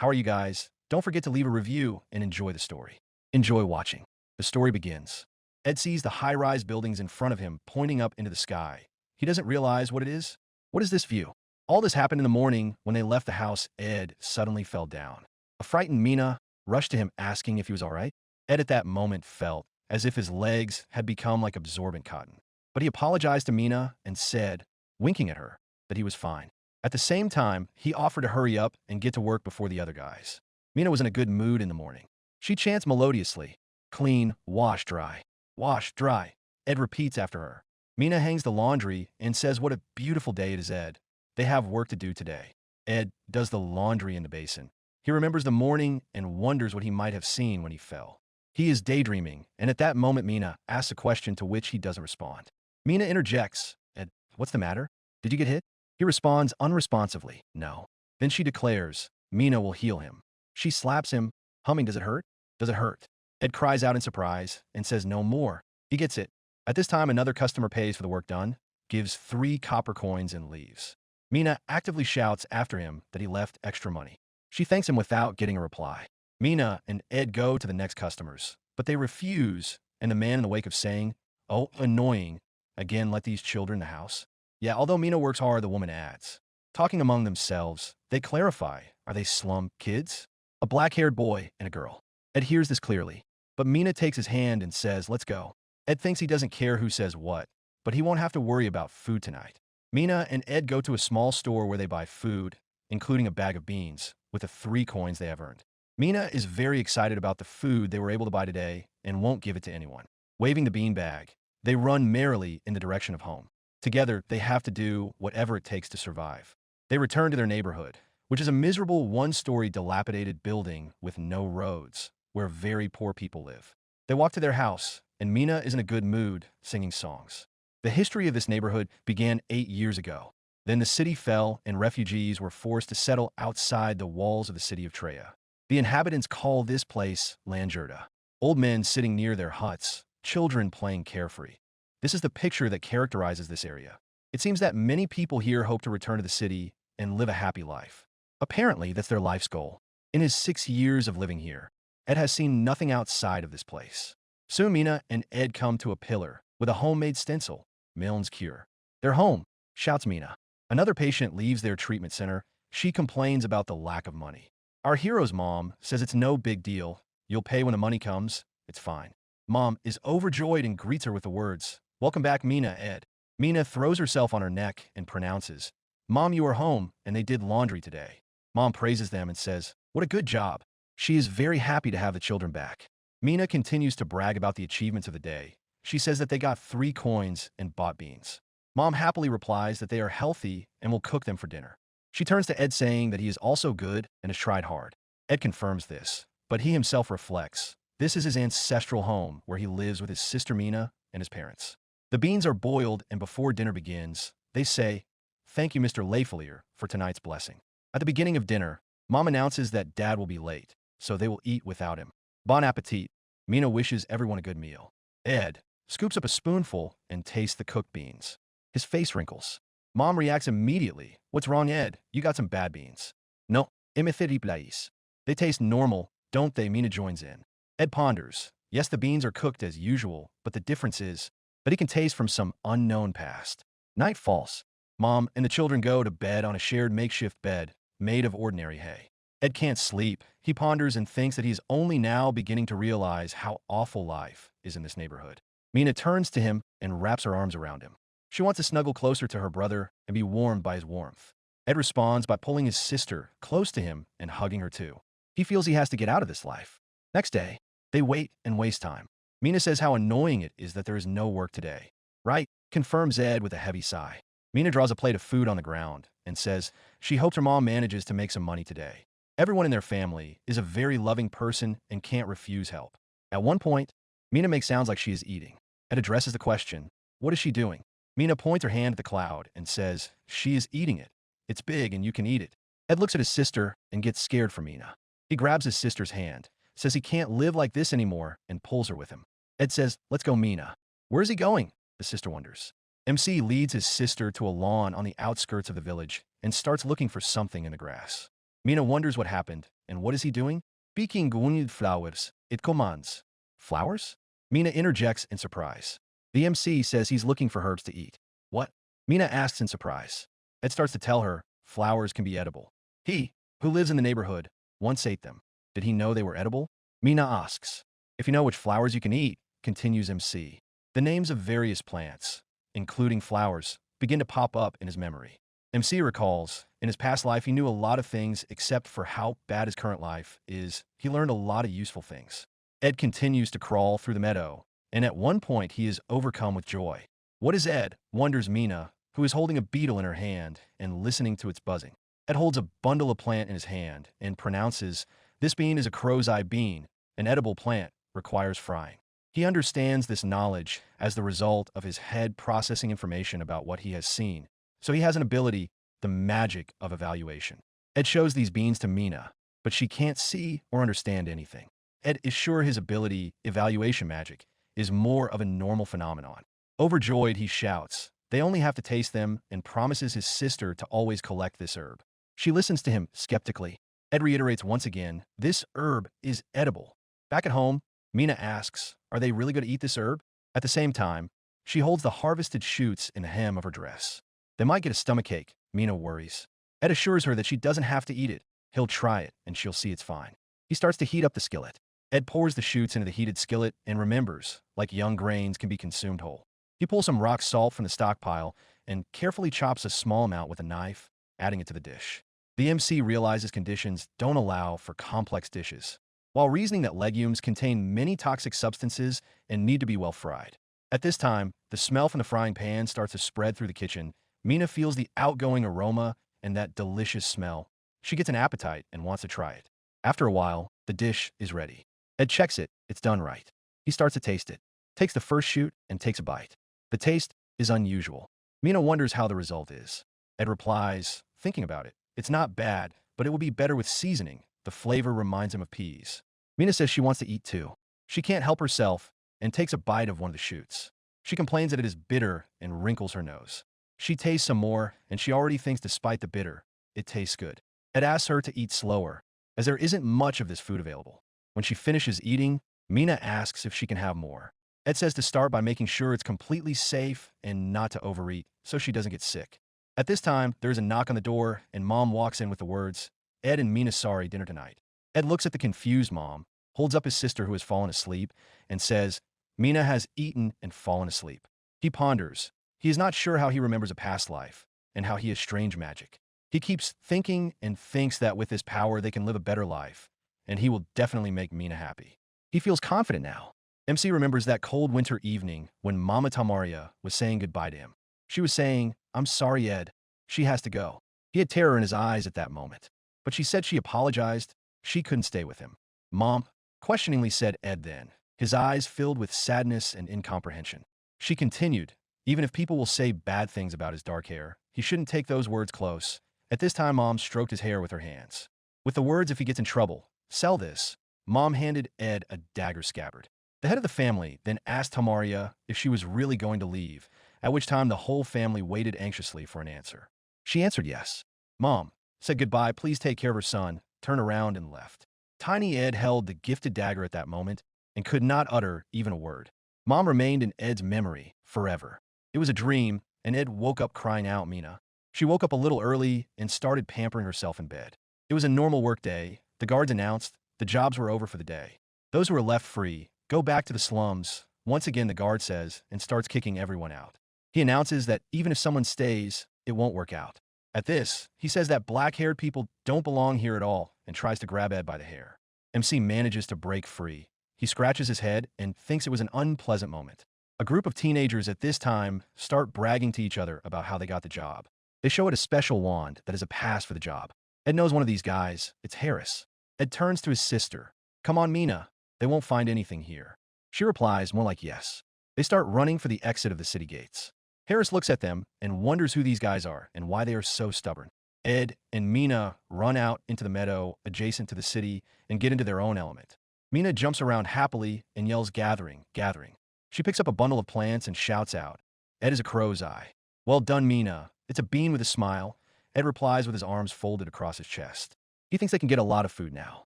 How are you guys? Don't forget to leave a review and enjoy the story. Enjoy watching. The story begins. Ed sees the high-rise buildings in front of him pointing up into the sky. He doesn't realize what it is. What is this view? All this happened in the morning when they left the house. Ed suddenly fell down. A frightened Mina rushed to him asking if he was all right. Ed at that moment felt as if his legs had become like absorbent cotton. But he apologized to Mina and said, winking at her, that he was fine. At the same time, he offered to hurry up and get to work before the other guys. Mina was in a good mood in the morning. She chants melodiously, clean, wash, dry. Wash, dry. Ed repeats after her. Mina hangs the laundry and says what a beautiful day it is, Ed. They have work to do today. Ed does the laundry in the basin. He remembers the morning and wonders what he might have seen when he fell. He is daydreaming, and at that moment Mina asks a question to which he doesn't respond. Mina interjects, Ed, what's the matter? Did you get hit? He responds unresponsively, no. Then she declares, Mina will heal him. She slaps him, humming, does it hurt? Does it hurt? Ed cries out in surprise and says no more. He gets it. At this time, another customer pays for the work done, gives 3 copper coins and leaves. Mina actively shouts after him that he left extra money. She thanks him without getting a reply. Mina and Ed go to the next customers, but they refuse, and the man in the wake of saying, oh, annoying, again let these children in the house. Yeah, although Mina works hard, the woman adds. Talking among themselves, they clarify, are they slum kids? A black-haired boy and a girl. Ed hears this clearly, but Mina takes his hand and says, let's go. Ed thinks he doesn't care who says what, but he won't have to worry about food tonight. Mina and Ed go to a small store where they buy food, including a bag of beans, with the 3 coins they have earned. Mina is very excited about the food they were able to buy today and won't give it to anyone. Waving the bean bag, they run merrily in the direction of home. Together, they have to do whatever it takes to survive. They return to their neighborhood, which is a miserable 1-story dilapidated building with no roads, where very poor people live. They walk to their house, and Mina is in a good mood, singing songs. The history of this neighborhood began 8 years ago. Then the city fell, and refugees were forced to settle outside the walls of the city of Treya. The inhabitants call this place Langerda. Old men sitting near their huts, children playing carefree. This is the picture that characterizes this area. It seems that many people here hope to return to the city and live a happy life. Apparently, that's their life's goal. In his 6 years of living here, Ed has seen nothing outside of this place. Soon Mina and Ed come to a pillar with a homemade stencil, Milne's Cure. They're home, shouts Mina. Another patient leaves their treatment center. She complains about the lack of money. Our hero's mom says it's no big deal. You'll pay when the money comes. It's fine. Mom is overjoyed and greets her with the words, welcome back, Mina, Ed. Mina throws herself on her neck and pronounces, Mom, you are home, and they did laundry today. Mom praises them and says, what a good job. She is very happy to have the children back. Mina continues to brag about the achievements of the day. She says that they got 3 coins and bought beans. Mom happily replies that they are healthy and will cook them for dinner. She turns to Ed saying that he is also good and has tried hard. Ed confirms this, but he himself reflects. This is his ancestral home where he lives with his sister Mina and his parents. The beans are boiled, and before dinner begins, they say, thank you, Mr. Leifelier, for tonight's blessing. At the beginning of dinner, Mom announces that Dad will be late, so they will eat without him. Bon appetit. Mina wishes everyone a good meal. Ed scoops up a spoonful and tastes the cooked beans. His face wrinkles. Mom reacts immediately. What's wrong, Ed? You got some bad beans. No, imithiriplais. They taste normal, don't they? Mina joins in. Ed ponders. Yes, the beans are cooked as usual, but the difference is that he can taste from some unknown past. Night falls. Mom and the children go to bed on a shared makeshift bed made of ordinary hay. Ed can't sleep. He ponders and thinks that he's only now beginning to realize how awful life is in this neighborhood. Mina turns to him and wraps her arms around him. She wants to snuggle closer to her brother and be warmed by his warmth. Ed responds by pulling his sister close to him and hugging her too. He feels he has to get out of this life. Next day, they wait and waste time. Mina says how annoying it is that there is no work today. Right, confirms Ed with a heavy sigh. Mina draws a plate of food on the ground and says she hopes her mom manages to make some money today. Everyone in their family is a very loving person and can't refuse help. At one point, Mina makes sounds like she is eating. Ed addresses the question, what is she doing? Mina points her hand at the cloud and says, she is eating it. It's big and you can eat it. Ed looks at his sister and gets scared for Mina. He grabs his sister's hand, says he can't live like this anymore, and pulls her with him. Ed says, let's go, Mina. Where is he going? The sister wonders. MC leads his sister to a lawn on the outskirts of the village and starts looking for something in the grass. Mina wonders what happened, and what is he doing? Speaking Gwynedd flowers, it commands. Flowers? Mina interjects in surprise. The MC says he's looking for herbs to eat. What? Mina asks in surprise. Ed starts to tell her flowers can be edible. He, who lives in the neighborhood, once ate them. Did he know they were edible? Mina asks. If you know which flowers you can eat, continues MC. The names of various plants, including flowers, begin to pop up in his memory. MC recalls, in his past life he knew a lot of things except for how bad his current life is. He learned a lot of useful things. Ed continues to crawl through the meadow, and at one point he is overcome with joy. What is Ed? Wonders Mina, who is holding a beetle in her hand and listening to its buzzing. Ed holds a bundle of plant in his hand and pronounces, this bean is a crow's eye bean. An edible plant requires frying. He understands this knowledge as the result of his head processing information about what he has seen. So he has an ability, the magic of evaluation. Ed shows these beans to Mina, but she can't see or understand anything. Ed is sure his ability, evaluation magic, is more of a normal phenomenon. Overjoyed, he shouts, they only have to taste them, and promises his sister to always collect this herb. She listens to him skeptically. Ed reiterates once again, this herb is edible. Back at home, Mina asks, are they really going to eat this herb? At the same time, she holds the harvested shoots in the hem of her dress. They might get a stomachache, Mina worries. Ed assures her that she doesn't have to eat it. He'll try it, and she'll see it's fine. He starts to heat up the skillet. Ed pours the shoots into the heated skillet and remembers, like young grains can be consumed whole. He pulls some rock salt from the stockpile and carefully chops a small amount with a knife, adding it to the dish. The MC realizes conditions don't allow for complex dishes, while reasoning that legumes contain many toxic substances and need to be well fried. At this time, the smell from the frying pan starts to spread through the kitchen. Mina feels the outgoing aroma and that delicious smell. She gets an appetite and wants to try it. After a while, the dish is ready. Ed checks it, it's done right. He starts to taste it, takes the first shoot and takes a bite. The taste is unusual. Mina wonders how the result is. Ed replies, thinking about it, it's not bad, but it will be better with seasoning. The flavor reminds him of peas. Mina says she wants to eat too. She can't help herself and takes a bite of one of the shoots. She complains that it is bitter and wrinkles her nose. She tastes some more, and she already thinks despite the bitter, it tastes good. Ed asks her to eat slower, as there isn't much of this food available. When she finishes eating, Mina asks if she can have more. Ed says to start by making sure it's completely safe and not to overeat, so she doesn't get sick. At this time, there's a knock on the door, and Mom walks in with the words, Ed and Mina sorry, dinner tonight. Ed looks at the confused mom, holds up his sister who has fallen asleep, and says, Mina has eaten and fallen asleep. He ponders. He is not sure how he remembers a past life, and how he has strange magic. He keeps thinking and thinks that with his power they can live a better life, and he will definitely make Mina happy. He feels confident now. MC remembers that cold winter evening when Mama Tamaria was saying goodbye to him. She was saying, I'm sorry, Ed. She has to go. He had terror in his eyes at that moment. But she said she apologized. She couldn't stay with him. Mom, questioningly said Ed then, his eyes filled with sadness and incomprehension. She continued, even if people will say bad things about his dark hair, he shouldn't take those words close. At this time, Mom stroked his hair with her hands. With the words, if he gets in trouble, sell this, Mom handed Ed a dagger scabbard. The head of the family then asked Tamaria if she was really going to leave, at which time the whole family waited anxiously for an answer. She answered yes. Mom said goodbye, please take care of her son, turned around and left. Tiny Ed held the gifted dagger at that moment and could not utter even a word. Mom remained in Ed's memory forever. It was a dream, and Ed woke up crying out, Mina. She woke up a little early and started pampering herself in bed. It was a normal work day. The guards announced the jobs were over for the day. Those who were left free go back to the slums. Once again, the guard says, and starts kicking everyone out. He announces that even if someone stays, it won't work out. At this, he says that black-haired people don't belong here at all and tries to grab Ed by the hair. MC manages to break free. He scratches his head and thinks it was an unpleasant moment. A group of teenagers at this time start bragging to each other about how they got the job. They show Ed a special wand that is a pass for the job. Ed knows one of these guys. It's Harris. Ed turns to his sister. Come on, Mina. They won't find anything here. She replies more like yes. They start running for the exit of the city gates. Harris looks at them and wonders who these guys are and why they are so stubborn. Ed and Mina run out into the meadow adjacent to the city and get into their own element. Mina jumps around happily and yells, gathering, gathering. She picks up a bundle of plants and shouts out. Ed is a crow's eye. Well done, Mina. It's a bean with a smile. Ed replies with his arms folded across his chest. He thinks they can get a lot of food now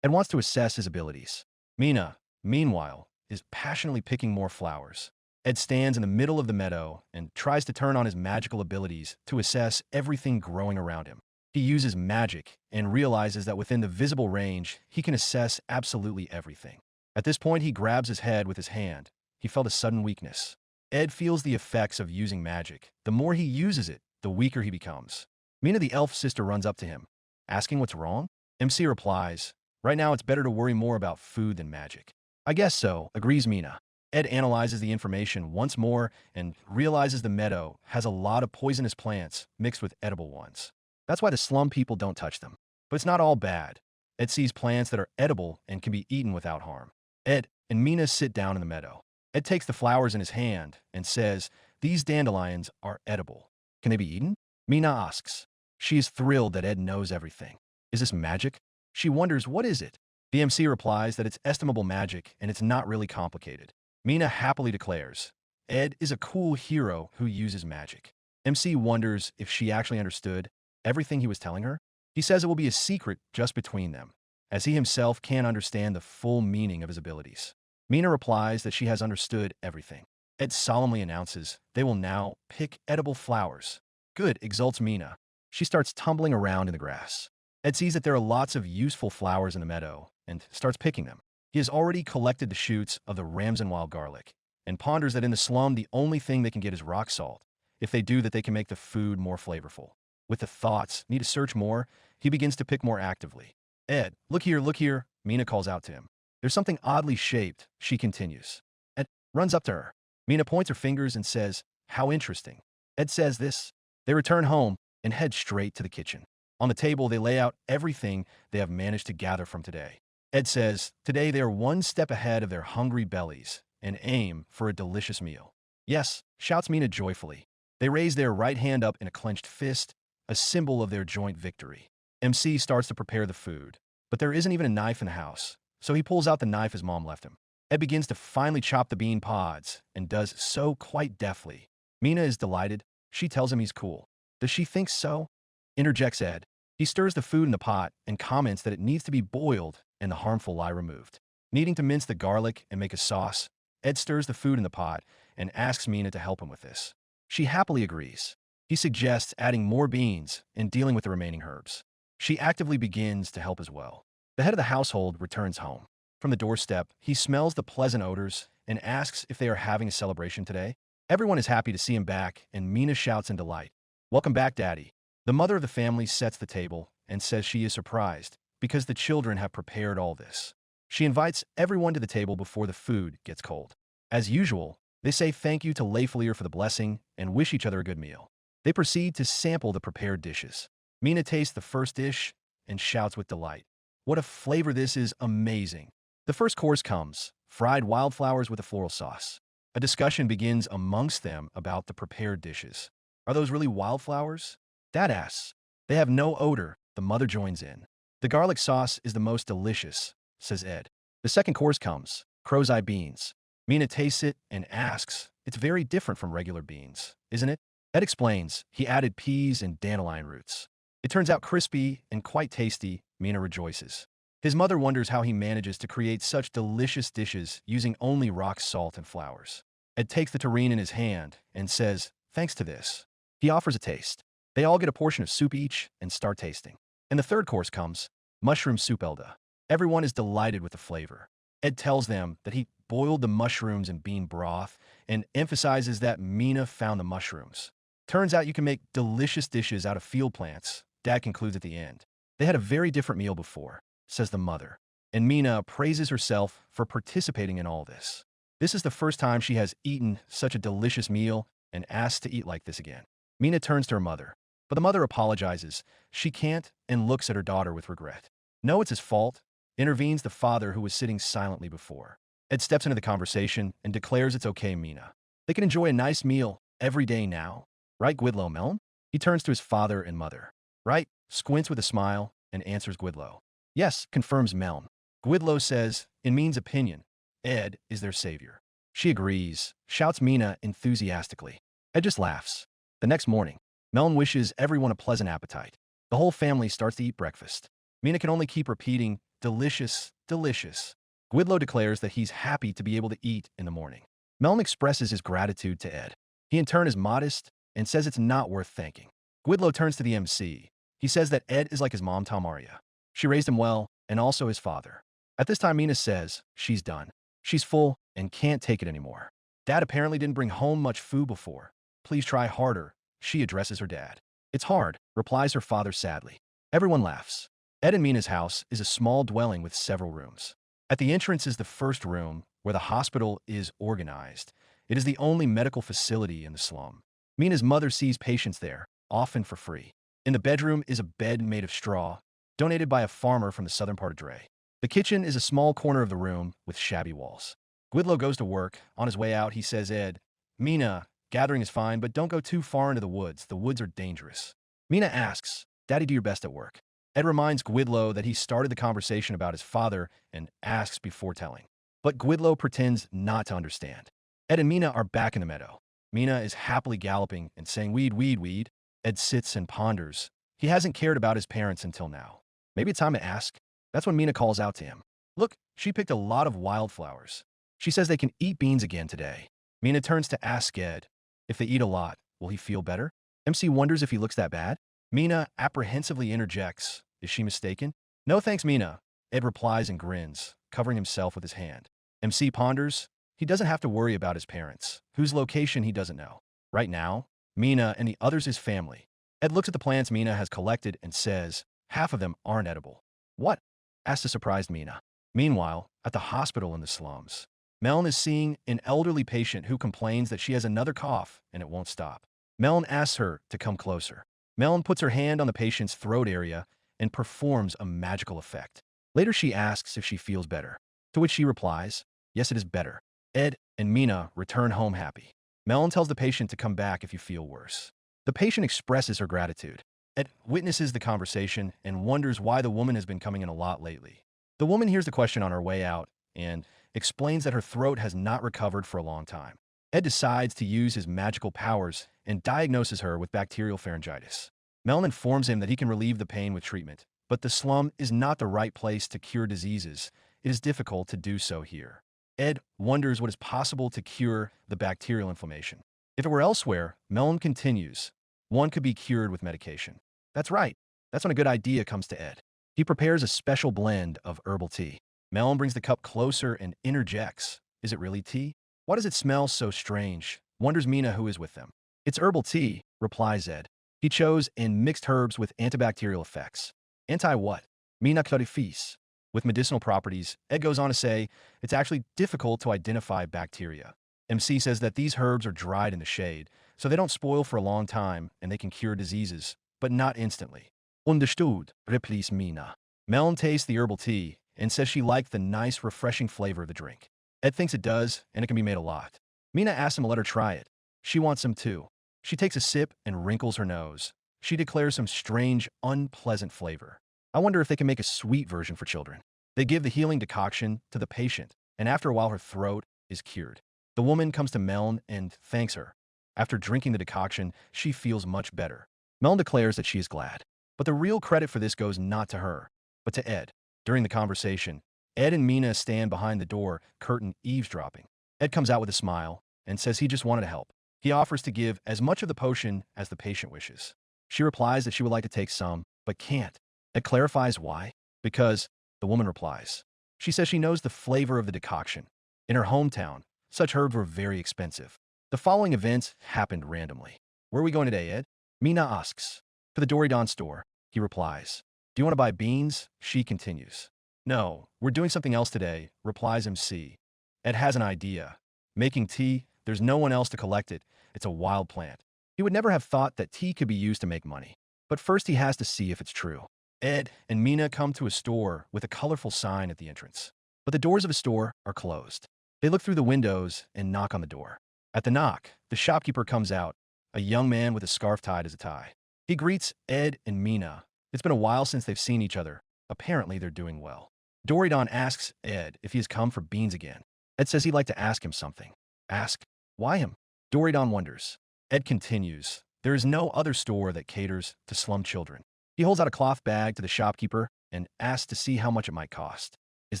and wants to assess his abilities. Mina, meanwhile, is passionately picking more flowers. Ed stands in the middle of the meadow and tries to turn on his magical abilities to assess everything growing around him. He uses magic and realizes that within the visible range, he can assess absolutely everything. At this point, he grabs his head with his hand. He felt a sudden weakness. Ed feels the effects of using magic. The more he uses it, the weaker he becomes. Mina, the elf sister, runs up to him, asking what's wrong. MC replies, "Right now it's better to worry more about food than magic." "I guess so," agrees Mina. Ed analyzes the information once more and realizes the meadow has a lot of poisonous plants mixed with edible ones. That's why the slum people don't touch them. But it's not all bad. Ed sees plants that are edible and can be eaten without harm. Ed and Mina sit down in the meadow. Ed takes the flowers in his hand and says, "These dandelions are edible. Can they be eaten?" Mina asks. She is thrilled that Ed knows everything. Is this magic? She wonders, what is it? The MC replies that it's estimable magic and it's not really complicated. Mina happily declares, Ed is a cool hero who uses magic. MC wonders if she actually understood everything he was telling her. He says it will be a secret just between them, as he himself can't understand the full meaning of his abilities. Mina replies that she has understood everything. Ed solemnly announces they will now pick edible flowers. Good, exults Mina. She starts tumbling around in the grass. Ed sees that there are lots of useful flowers in the meadow and starts picking them. He has already collected the shoots of the ramson wild garlic and ponders that in the slum the only thing they can get is rock salt. If they do that, they can make the food more flavorful. With the thoughts, need to search more, he begins to pick more actively. Ed, look here, Mina calls out to him. There's something oddly shaped, she continues. Ed runs up to her. Mina points her fingers and says, how interesting. Ed says this. They return home and head straight to the kitchen. On the table, they lay out everything they have managed to gather from today. Ed says, today they are one step ahead of their hungry bellies and aim for a delicious meal. Yes, shouts Mina joyfully. They raise their right hand up in a clenched fist, a symbol of their joint victory. MC starts to prepare the food, but there isn't even a knife in the house, so he pulls out the knife his mom left him. Ed begins to finally chop the bean pods and does so quite deftly. Mina is delighted. She tells him he's cool. Does she think so? Interjects Ed. He stirs the food in the pot and comments that it needs to be boiled and the harmful lye removed. Needing to mince the garlic and make a sauce, Ed stirs the food in the pot and asks Mina to help him with this. She happily agrees. He suggests adding more beans and dealing with the remaining herbs. She actively begins to help as well. The head of the household returns home. From the doorstep, he smells the pleasant odors and asks if they are having a celebration today. Everyone is happy to see him back, and Mina shouts in delight. Welcome back, Daddy. The mother of the family sets the table and says she is surprised because the children have prepared all this. She invites everyone to the table before the food gets cold. As usual, they say thank you to Leiflier for the blessing and wish each other a good meal. They proceed to sample the prepared dishes. Mina tastes the first dish and shouts with delight. What a flavor, this is amazing. The first course comes, fried wildflowers with a floral sauce. A discussion begins amongst them about the prepared dishes. Are those really wildflowers? Dad asks. They have no odor, the mother joins in. The garlic sauce is the most delicious, says Ed. The second course comes, crow's eye beans. Mina tastes it and asks, it's very different from regular beans, isn't it? Ed explains, he added peas and dandelion roots. It turns out crispy and quite tasty, Mina rejoices. His mother wonders how he manages to create such delicious dishes using only rock salt and flowers. Ed takes the tureen in his hand and says, thanks to this. He offers a taste. They all get a portion of soup each and start tasting. And the third course comes, mushroom soup elda. Everyone is delighted with the flavor. Ed tells them that he boiled the mushrooms in bean broth and emphasizes that Mina found the mushrooms. Turns out you can make delicious dishes out of field plants, Dad concludes at the end. They had a very different meal before, says the mother. And Mina praises herself for participating in all this. This is the first time she has eaten such a delicious meal and asks to eat like this again. Mina turns to her mother. But the mother apologizes. She can't and looks at her daughter with regret. No, it's his fault, intervenes the father who was sitting silently before. Ed steps into the conversation and declares it's okay, Mina. They can enjoy a nice meal every day now. Right, Gwidlow Meln? He turns to his father and mother. Right, squints with a smile and answers Gwidlow. Yes, confirms Meln. Gwidlow says, in Min's opinion, Ed is their savior. She agrees, shouts Mina enthusiastically. Ed just laughs. The next morning, Meln wishes everyone a pleasant appetite. The whole family starts to eat breakfast. Mina can only keep repeating, delicious, delicious. Guidlo declares that he's happy to be able to eat in the morning. Melon expresses his gratitude to Ed. He in turn is modest and says it's not worth thanking. Guidlo turns to the MC. He says that Ed is like his mom Tamaria. She raised him well, and also his father. At this time, Mina says she's done. She's full and can't take it anymore. Dad apparently didn't bring home much food before. Please try harder, she addresses her dad. It's hard, replies her father sadly. Everyone laughs. Ed and Mina's house is a small dwelling with several rooms. At the entrance is the first room, where the hospital is organized. It is the only medical facility in the slum. Mina's mother sees patients there, often for free. In the bedroom is a bed made of straw, donated by a farmer from the southern part of Dre. The kitchen is a small corner of the room with shabby walls. Guidlo goes to work. On his way out, he says, Ed, Mina, gathering is fine, but don't go too far into the woods. The woods are dangerous. Mina asks, Daddy, do your best at work. Ed reminds Guidlo that he started the conversation about his father and asks before telling. But Guidlo pretends not to understand. Ed and Mina are back in the meadow. Mina is happily galloping and saying, weed, weed, weed. Ed sits and ponders. He hasn't cared about his parents until now. Maybe it's time to ask. That's when Mina calls out to him. Look, she picked a lot of wildflowers. She says they can eat beans again today. Mina turns to ask Ed, if they eat a lot, will he feel better? MC wonders if he looks that bad. Mina apprehensively interjects. Is she mistaken? No thanks, Mina. Ed replies and grins, covering himself with his hand. MC ponders. He doesn't have to worry about his parents, whose location he doesn't know. Right now, Mina and the others is family. Ed looks at the plants Mina has collected and says, half of them aren't edible. What? Asks a surprised Mina. Meanwhile, at the hospital in the slums, Melon is seeing an elderly patient who complains that she has another cough and it won't stop. Melon asks her to come closer. Melon puts her hand on the patient's throat area and performs a magical effect. Later she asks if she feels better, to which she replies, yes, it is better. Ed and Mina return home happy. Melon tells the patient to come back if you feel worse. The patient expresses her gratitude. Ed witnesses the conversation and wonders why the woman has been coming in a lot lately. The woman hears the question on her way out and explains that her throat has not recovered for a long time. Ed decides to use his magical powers and diagnoses her with bacterial pharyngitis. Melon informs him that he can relieve the pain with treatment, but the slum is not the right place to cure diseases. It is difficult to do so here. Ed wonders what is possible to cure the bacterial inflammation. If it were elsewhere, Melon continues, one could be cured with medication. That's right. That's when a good idea comes to Ed. He prepares a special blend of herbal tea. Melon brings the cup closer and interjects. Is it really tea? Why does it smell so strange? Wonders Mina who is with them. It's herbal tea, replies Ed. He chose and mixed herbs with antibacterial effects. Anti-what? Mina clarifis. With medicinal properties, Ed goes on to say, it's actually difficult to identify bacteria. MC says that these herbs are dried in the shade, so they don't spoil for a long time and they can cure diseases, but not instantly. Understood, replies Mina. Melon tastes the herbal tea and says she liked the nice, refreshing flavor of the drink. Ed thinks it does, and it can be made a lot. Mina asks him to let her try it. She wants some too. She takes a sip and wrinkles her nose. She declares some strange, unpleasant flavor. I wonder if they can make a sweet version for children. They give the healing decoction to the patient, and after a while her throat is cured. The woman comes to Melon and thanks her. After drinking the decoction, she feels much better. Melon declares that she is glad. But the real credit for this goes not to her, but to Ed. During the conversation, Ed and Mina stand behind the door, curtain eavesdropping. Ed comes out with a smile and says he just wanted to help. He offers to give as much of the potion as the patient wishes. She replies that she would like to take some, but can't. Ed clarifies why. Because, the woman replies. She says she knows the flavor of the decoction. In her hometown, such herbs were very expensive. The following events happened randomly. Where are we going today, Ed? Mina asks. To the Doridon store, he replies. Do you want to buy beans? She continues. No, we're doing something else today, replies MC. Ed has an idea. Making tea, there's no one else to collect it. It's a wild plant. He would never have thought that tea could be used to make money. But first he has to see if it's true. Ed and Mina come to a store with a colorful sign at the entrance. But the doors of a store are closed. They look through the windows and knock on the door. At the knock, the shopkeeper comes out, a young man with a scarf tied as a tie. He greets Ed and Mina. It's been a while since they've seen each other. Apparently they're doing well. Doridon asks Ed if he has come for beans again. Ed says he'd like to ask him something. Ask? Why him? Doridon wonders. Ed continues. There is no other store that caters to slum children. He holds out a cloth bag to the shopkeeper and asks to see how much it might cost. Is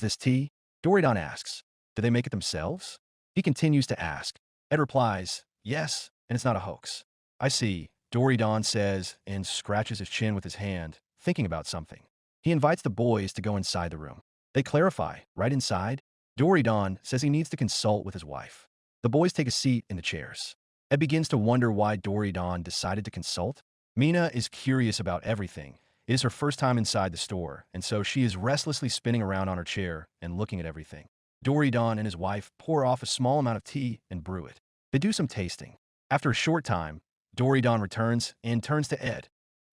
this tea? Doridon asks. Do they make it themselves? He continues to ask. Ed replies, yes, and it's not a hoax. I see, Doridon says and scratches his chin with his hand, thinking about something. He invites the boys to go inside the room. They clarify, right inside? Doridon says he needs to consult with his wife. The boys take a seat in the chairs. Ed begins to wonder why Doridon decided to consult. Mina is curious about everything. It is her first time inside the store, and so she is restlessly spinning around on her chair and looking at everything. Doridon and his wife pour off a small amount of tea and brew it. They do some tasting. After a short time, Doridon returns and turns to Ed.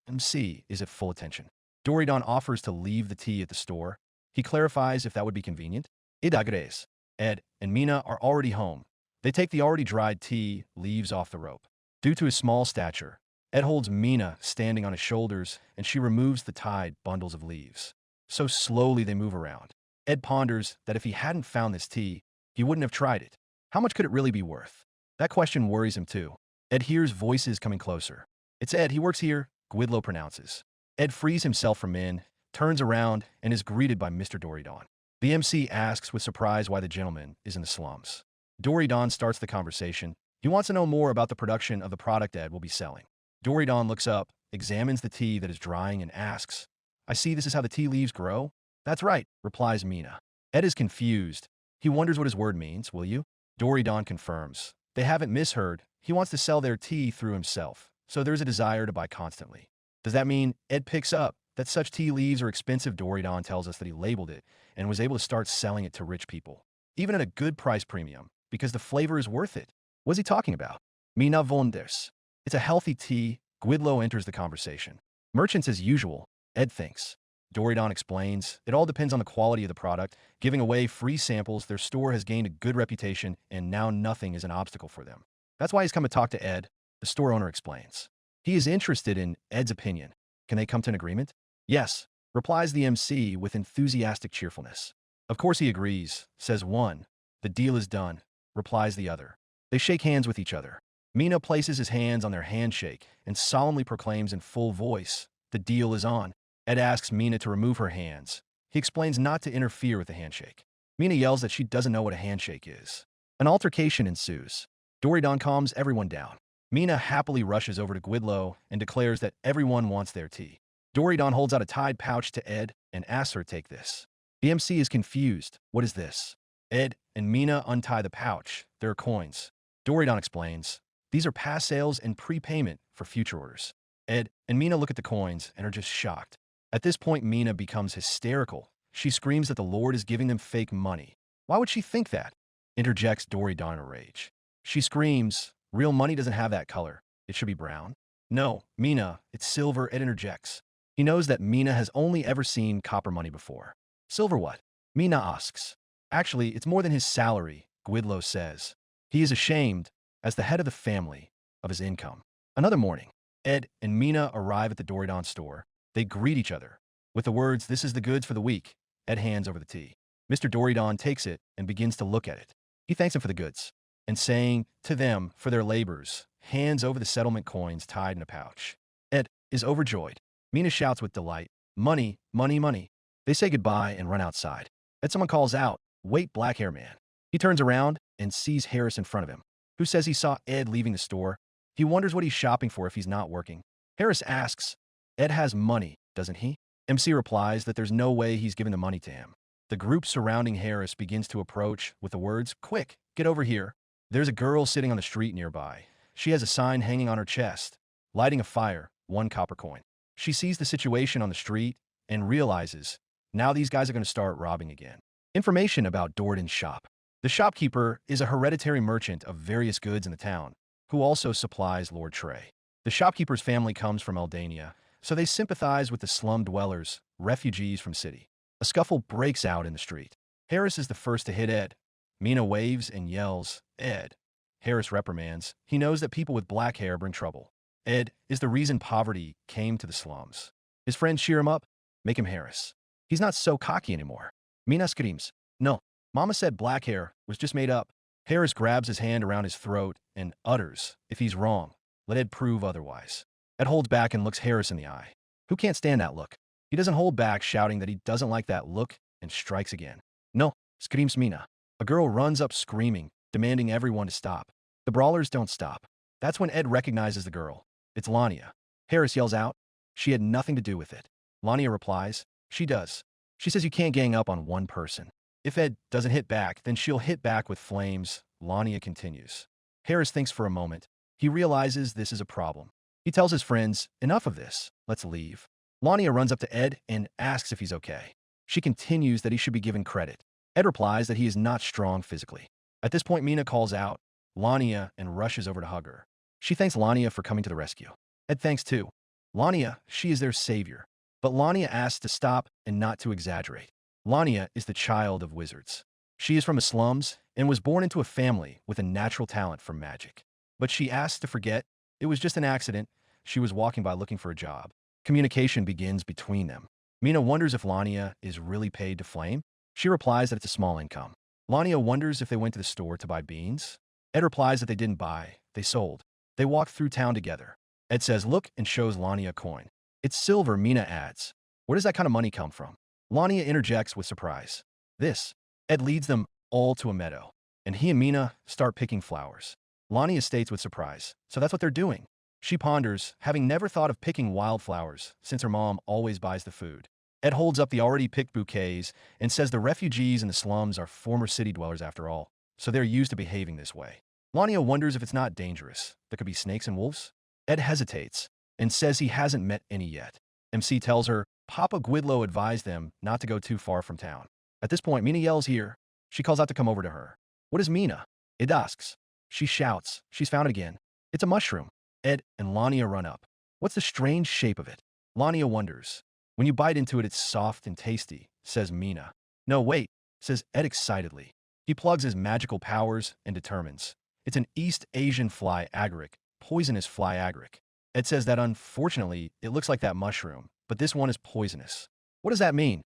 MC is at full attention. Doridon offers to leave the tea at the store. He clarifies if that would be convenient. Ed agrees. Ed and Mina are already home. They take the already dried tea leaves off the rope. Due to his small stature, Ed holds Mina standing on his shoulders, and she removes the tied bundles of leaves. So slowly they move around. Ed ponders that if he hadn't found this tea, he wouldn't have tried it. How much could it really be worth? That question worries him too. Ed hears voices coming closer. It's Ed, he works here, Guidlo pronounces. Ed frees himself from Min, turns around, and is greeted by Mr. Doridon. The MC asks with surprise why the gentleman is in the slums. Doridon starts the conversation. He wants to know more about the production of the product Ed will be selling. Doridon looks up, examines the tea that is drying, and asks, I see this is how the tea leaves grow? That's right, replies Mina. Ed is confused. He wonders what his word means, will you? Doridon confirms. They haven't misheard. He wants to sell their tea through himself, so there's a desire to buy constantly. Does that mean Ed picks up that such tea leaves are expensive? Doridon tells us that he labeled it and was able to start selling it to rich people, even at a good price premium, because the flavor is worth it. What's he talking about? Mina wonders. It's a healthy tea. Guidlo enters the conversation. Merchants as usual, Ed thinks. Doridon explains, it all depends on the quality of the product. Giving away free samples, their store has gained a good reputation, and now nothing is an obstacle for them. That's why he's come to talk to Ed, the store owner explains. He is interested in Ed's opinion. Can they come to an agreement? Yes, replies the MC with enthusiastic cheerfulness. Of course he agrees, says one. The deal is done, replies the other. They shake hands with each other. Mina places his hands on their handshake and solemnly proclaims in full voice, the deal is on. Ed asks Mina to remove her hands. He explains not to interfere with the handshake. Mina yells that she doesn't know what a handshake is. An altercation ensues. Doridon calms everyone down. Mina happily rushes over to Guidlo and declares that everyone wants their tea. Doridon holds out a tied pouch to Ed and asks her to take this. The MC is confused. What is this? Ed and Mina untie the pouch. There are coins. Doridon explains. These are past sales and prepayment for future orders. Ed and Mina look at the coins and are just shocked. At this point, Mina becomes hysterical. She screams that the Lord is giving them fake money. Why would she think that? Interjects Doridon in a rage. She screams, real money doesn't have that color. It should be brown. No, Mina, it's silver, Ed interjects. He knows that Mina has only ever seen copper money before. Silver what? Mina asks. Actually, it's more than his salary, Guidlo says. He is ashamed, as the head of the family, of his income. Another morning, Ed and Mina arrive at the Doridon store. They greet each other. With the words, this is the goods for the week, Ed hands over the tea. Mr. Doridon takes it and begins to look at it. He thanks him for the goods, and saying, to them, for their labors, hands over the settlement coins tied in a pouch. Ed is overjoyed. Mina shouts with delight, money, money, money. They say goodbye and run outside. Ed someone calls out, wait, black hair man. He turns around and sees Harris in front of him, who says he saw Ed leaving the store. He wonders what he's shopping for if he's not working. Harris asks, Ed has money, doesn't he? MC replies that there's no way he's giving the money to him. The group surrounding Harris begins to approach with the words, quick, get over here. There's a girl sitting on the street nearby. She has a sign hanging on her chest, lighting a fire, 1 copper coin. She sees the situation on the street and realizes, now these guys are going to start robbing again. Information about Doridon's shop. The shopkeeper is a hereditary merchant of various goods in the town, who also supplies Lord Trey. The shopkeeper's family comes from Aldania, so they sympathize with the slum dwellers, refugees from city. A scuffle breaks out in the street. Harris is the first to hit Ed. Mina waves and yells, Ed. Harris reprimands. He knows that people with black hair bring trouble. Ed is the reason poverty came to the slums. His friends cheer him up, make him Harris. He's not so cocky anymore. Mina screams, no, Mama said black hair was just made up. Harris grabs his hand around his throat and utters, if he's wrong, let Ed prove otherwise. Ed holds back and looks Harris in the eye. Who can't stand that look? He doesn't hold back, shouting that he doesn't like that look, and strikes again. No, screams Mina. A girl runs up screaming, demanding everyone to stop. The brawlers don't stop. That's when Ed recognizes the girl. It's Lania. Harris yells out, "She had nothing to do with it." Lania replies, "She does." She says you can't gang up on one person. If Ed doesn't hit back, then she'll hit back with flames. Lania continues. Harris thinks for a moment. He realizes this is a problem. He tells his friends, "Enough of this. Let's leave." Lania runs up to Ed and asks if he's okay. She continues that he should be given credit. Ed replies that he is not strong physically. At this point, Mina calls out Lania and rushes over to hug her. She thanks Lania for coming to the rescue. Ed thanks too. Lania, she is their savior. But Lania asks to stop and not to exaggerate. Lania is the child of wizards. She is from the slums and was born into a family with a natural talent for magic. But she asks to forget it was just an accident. She was walking by looking for a job. Communication begins between them. Mina wonders if Lania is really paid to flame. She replies that it's a small income. Lania wonders if they went to the store to buy beans. Ed replies that they didn't buy, they sold. They walked through town together. Ed says, "Look," and shows Lania a coin. "It's silver," Mina adds. "Where does that kind of money come from?" Lania interjects with surprise. "This." Ed leads them all to a meadow, and he and Mina start picking flowers. Lania states with surprise, "So that's what they're doing." She ponders, having never thought of picking wildflowers since her mom always buys the food. Ed holds up the already picked bouquets and says the refugees in the slums are former city dwellers after all, so they're used to behaving this way. Lania wonders if it's not dangerous. There could be snakes and wolves. Ed hesitates and says he hasn't met any yet. MC tells her Papa Guidlo advised them not to go too far from town. At this point, Mina yells here. She calls out to come over to her. "What is Mina?" Ed asks. She shouts. She's found it again. "It's a mushroom." Ed and Lania run up. "What's the strange shape of it?" Lania wonders. "When you bite into it, it's soft and tasty," says Mina. "No, wait," says Ed excitedly. He plugs his magical powers and determines. It's an East Asian fly agaric, poisonous fly agaric. Ed says that unfortunately, it looks like that mushroom, but this one is poisonous. "What does that mean?"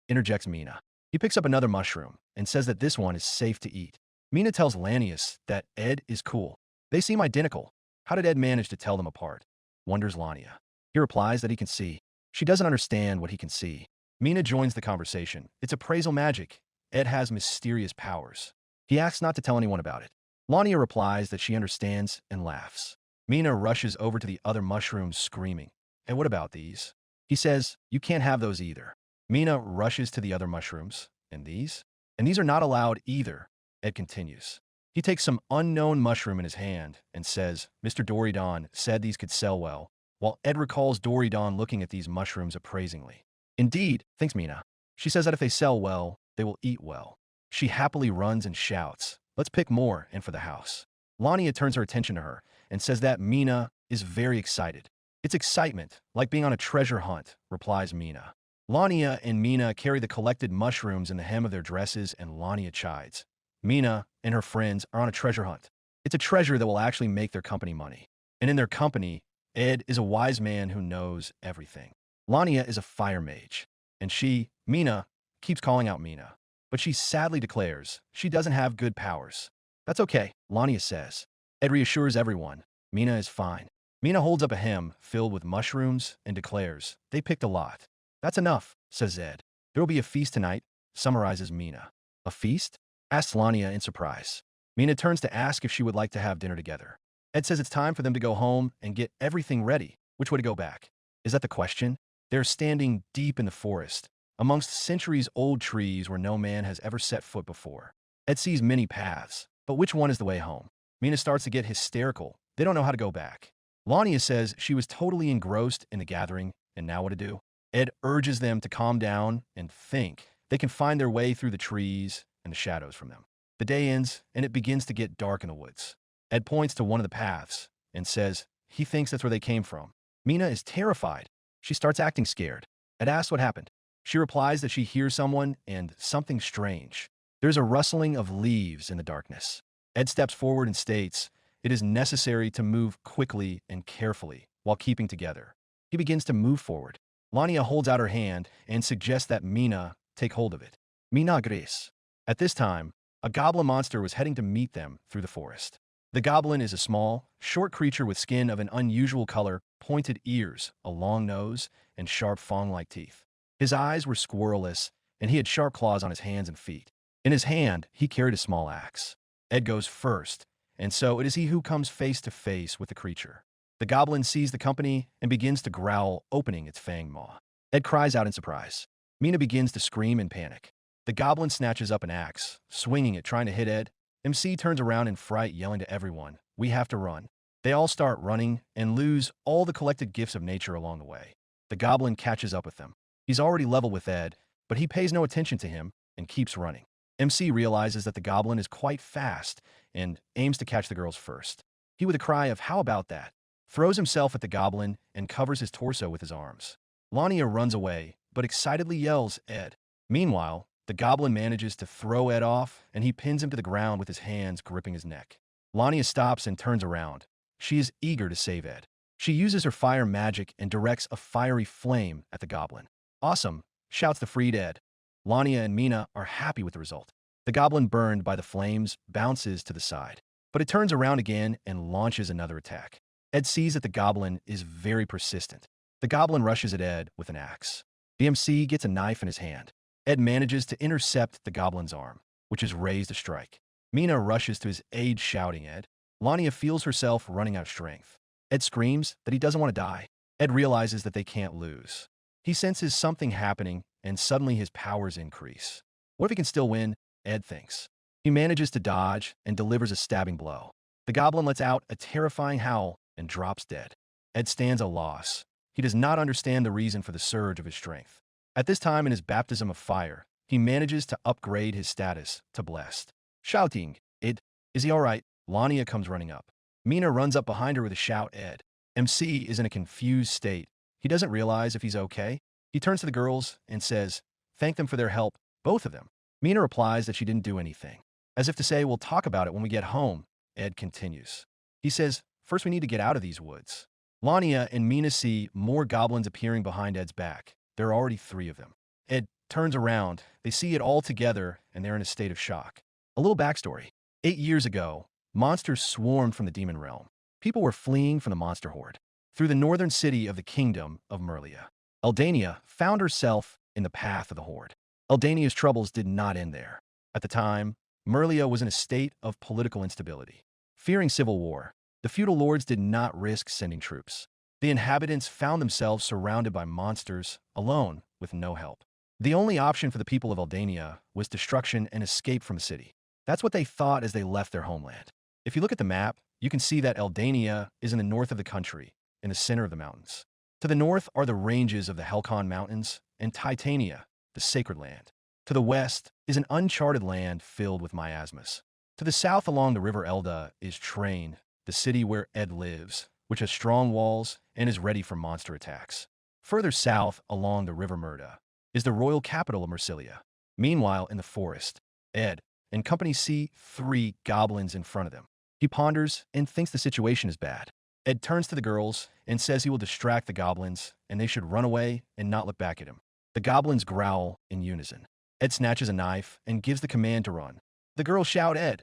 Interjects Mina. He picks up another mushroom and says that this one is safe to eat. Mina tells Lanius that Ed is cool. They seem identical. How did Ed manage to tell them apart? Wonders Lania. He replies that he can see. She doesn't understand what he can see. Mina joins the conversation. It's appraisal magic. Ed has mysterious powers. He asks not to tell anyone about it. Lania replies that she understands and laughs. Mina rushes over to the other mushrooms screaming. "Hey, what about these?" He says, "You can't have those either." Mina rushes to the other mushrooms. "And these?" "And these are not allowed either," Ed continues. He takes some unknown mushroom in his hand and says, "Mr. Doridon said these could sell well," while Ed recalls Doridon looking at these mushrooms appraisingly. "Indeed," thinks Mina. She says that if they sell well, they will eat well. She happily runs and shouts, "Let's pick more and for the house." Lania turns her attention to her and says that Mina is very excited. "It's excitement, like being on a treasure hunt," replies Mina. Lania and Mina carry the collected mushrooms in the hem of their dresses, and Lania chides. Mina and her friends are on a treasure hunt. It's a treasure that will actually make their company money. And in their company, Ed is a wise man who knows everything. Lania is a fire mage, and she, Mina, keeps calling out Mina. But she sadly declares she doesn't have good powers. "That's okay," Lania says. Ed reassures everyone. Mina is fine. Mina holds up a hem filled with mushrooms and declares they picked a lot. "That's enough," says Ed. "There will be a feast tonight," summarizes Mina. "A feast?" asks Lania in surprise. Mina turns to ask if she would like to have dinner together. Ed says it's time for them to go home and get everything ready. Which way to go back? Is that the question? They're standing deep in the forest, amongst centuries-old trees where no man has ever set foot before. Ed sees many paths, but which one is the way home? Mina starts to get hysterical. They don't know how to go back. Lania says she was totally engrossed in the gathering, and now what to do? Ed urges them to calm down and think they can find their way through the trees and the shadows from them. The day ends, and it begins to get dark in the woods. Ed points to one of the paths and says he thinks that's where they came from. Mina is terrified. She starts acting scared. Ed asks what happened. She replies that she hears someone and something strange. There's a rustling of leaves in the darkness. Ed steps forward and states it is necessary to move quickly and carefully while keeping together. He begins to move forward. Lania holds out her hand and suggests that Mina take hold of it. Mina agrees. At this time, a goblin monster was heading to meet them through the forest. The goblin is a small, short creature with skin of an unusual color, pointed ears, a long nose, and sharp fang-like teeth. His eyes were squirrelless, and he had sharp claws on his hands and feet. In his hand, he carried a small axe. Ed goes first, and so it is he who comes face to face with the creature. The goblin sees the company and begins to growl, opening its fang maw. Ed cries out in surprise. Mina begins to scream in panic. The goblin snatches up an axe, swinging it, trying to hit Ed. MC turns around in fright, yelling to everyone, "We have to run." They all start running and lose all the collected gifts of nature along the way. The goblin catches up with them. He's already level with Ed, but he pays no attention to him and keeps running. MC realizes that the goblin is quite fast and aims to catch the girls first. He, with a cry of "How about that?" throws himself at the goblin and covers his torso with his arms. Lania runs away, but excitedly yells, "Ed." Meanwhile, the goblin manages to throw Ed off, and he pins him to the ground with his hands gripping his neck. Lania stops and turns around. She is eager to save Ed. She uses her fire magic and directs a fiery flame at the goblin. "Awesome!" shouts the freed Ed. Lania and Mina are happy with the result. The goblin, burned by the flames, bounces to the side, but it turns around again and launches another attack. Ed sees that the goblin is very persistent. The goblin rushes at Ed with an axe. The MC gets a knife in his hand. Ed manages to intercept the goblin's arm, which is raised to strike. Mina rushes to his aid, shouting, "Ed." Lania feels herself running out of strength. Ed screams that he doesn't want to die. Ed realizes that they can't lose. He senses something happening, and suddenly his powers increase. What if he can still win? Ed thinks. He manages to dodge and delivers a stabbing blow. The goblin lets out a terrifying howl and drops dead. Ed stands a loss. He does not understand the reason for the surge of his strength. At this time in his baptism of fire, he manages to upgrade his status to blessed. Shouting, "Ed, is he all right?" Lania comes running up. Mina runs up behind her with a shout, "Ed." MC is in a confused state. He doesn't realize if he's okay. He turns to the girls and says, "Thank them for their help, both of them." Mina replies that she didn't do anything. As if to say, "We'll talk about it when we get home." Ed continues. He says, "First we need to get out of these woods." Lania and Mina see more goblins appearing behind Ed's back. There are already 3 of them. Ed turns around. They see it all together, and they're in a state of shock. A little backstory. 8 years ago, monsters swarmed from the demon realm. People were fleeing from the monster horde. Through the northern city of the kingdom of Merlia, Eldania found herself in the path of the horde. Eldania's troubles did not end there. At the time, Merlia was in a state of political instability. Fearing civil war, the feudal lords did not risk sending troops. The inhabitants found themselves surrounded by monsters, alone, with no help. The only option for the people of Eldania was destruction and escape from the city. That's what they thought as they left their homeland. If you look at the map, you can see that Eldania is in the north of the country, in the center of the mountains. To the north are the ranges of the Helcon Mountains and Titania, the sacred land. To the west is an uncharted land filled with miasmas. To the south along the river Elda is Train, the city where Ed lives, which has strong walls and is ready for monster attacks. Further south along the river Murda is the royal capital of Mercilia. Meanwhile, in the forest, Ed and company see 3 goblins in front of them. He ponders and thinks the situation is bad. Ed turns to the girls and says he will distract the goblins and they should run away and not look back at him. The goblins growl in unison. Ed snatches a knife and gives the command to run. The girls shout, "Ed,"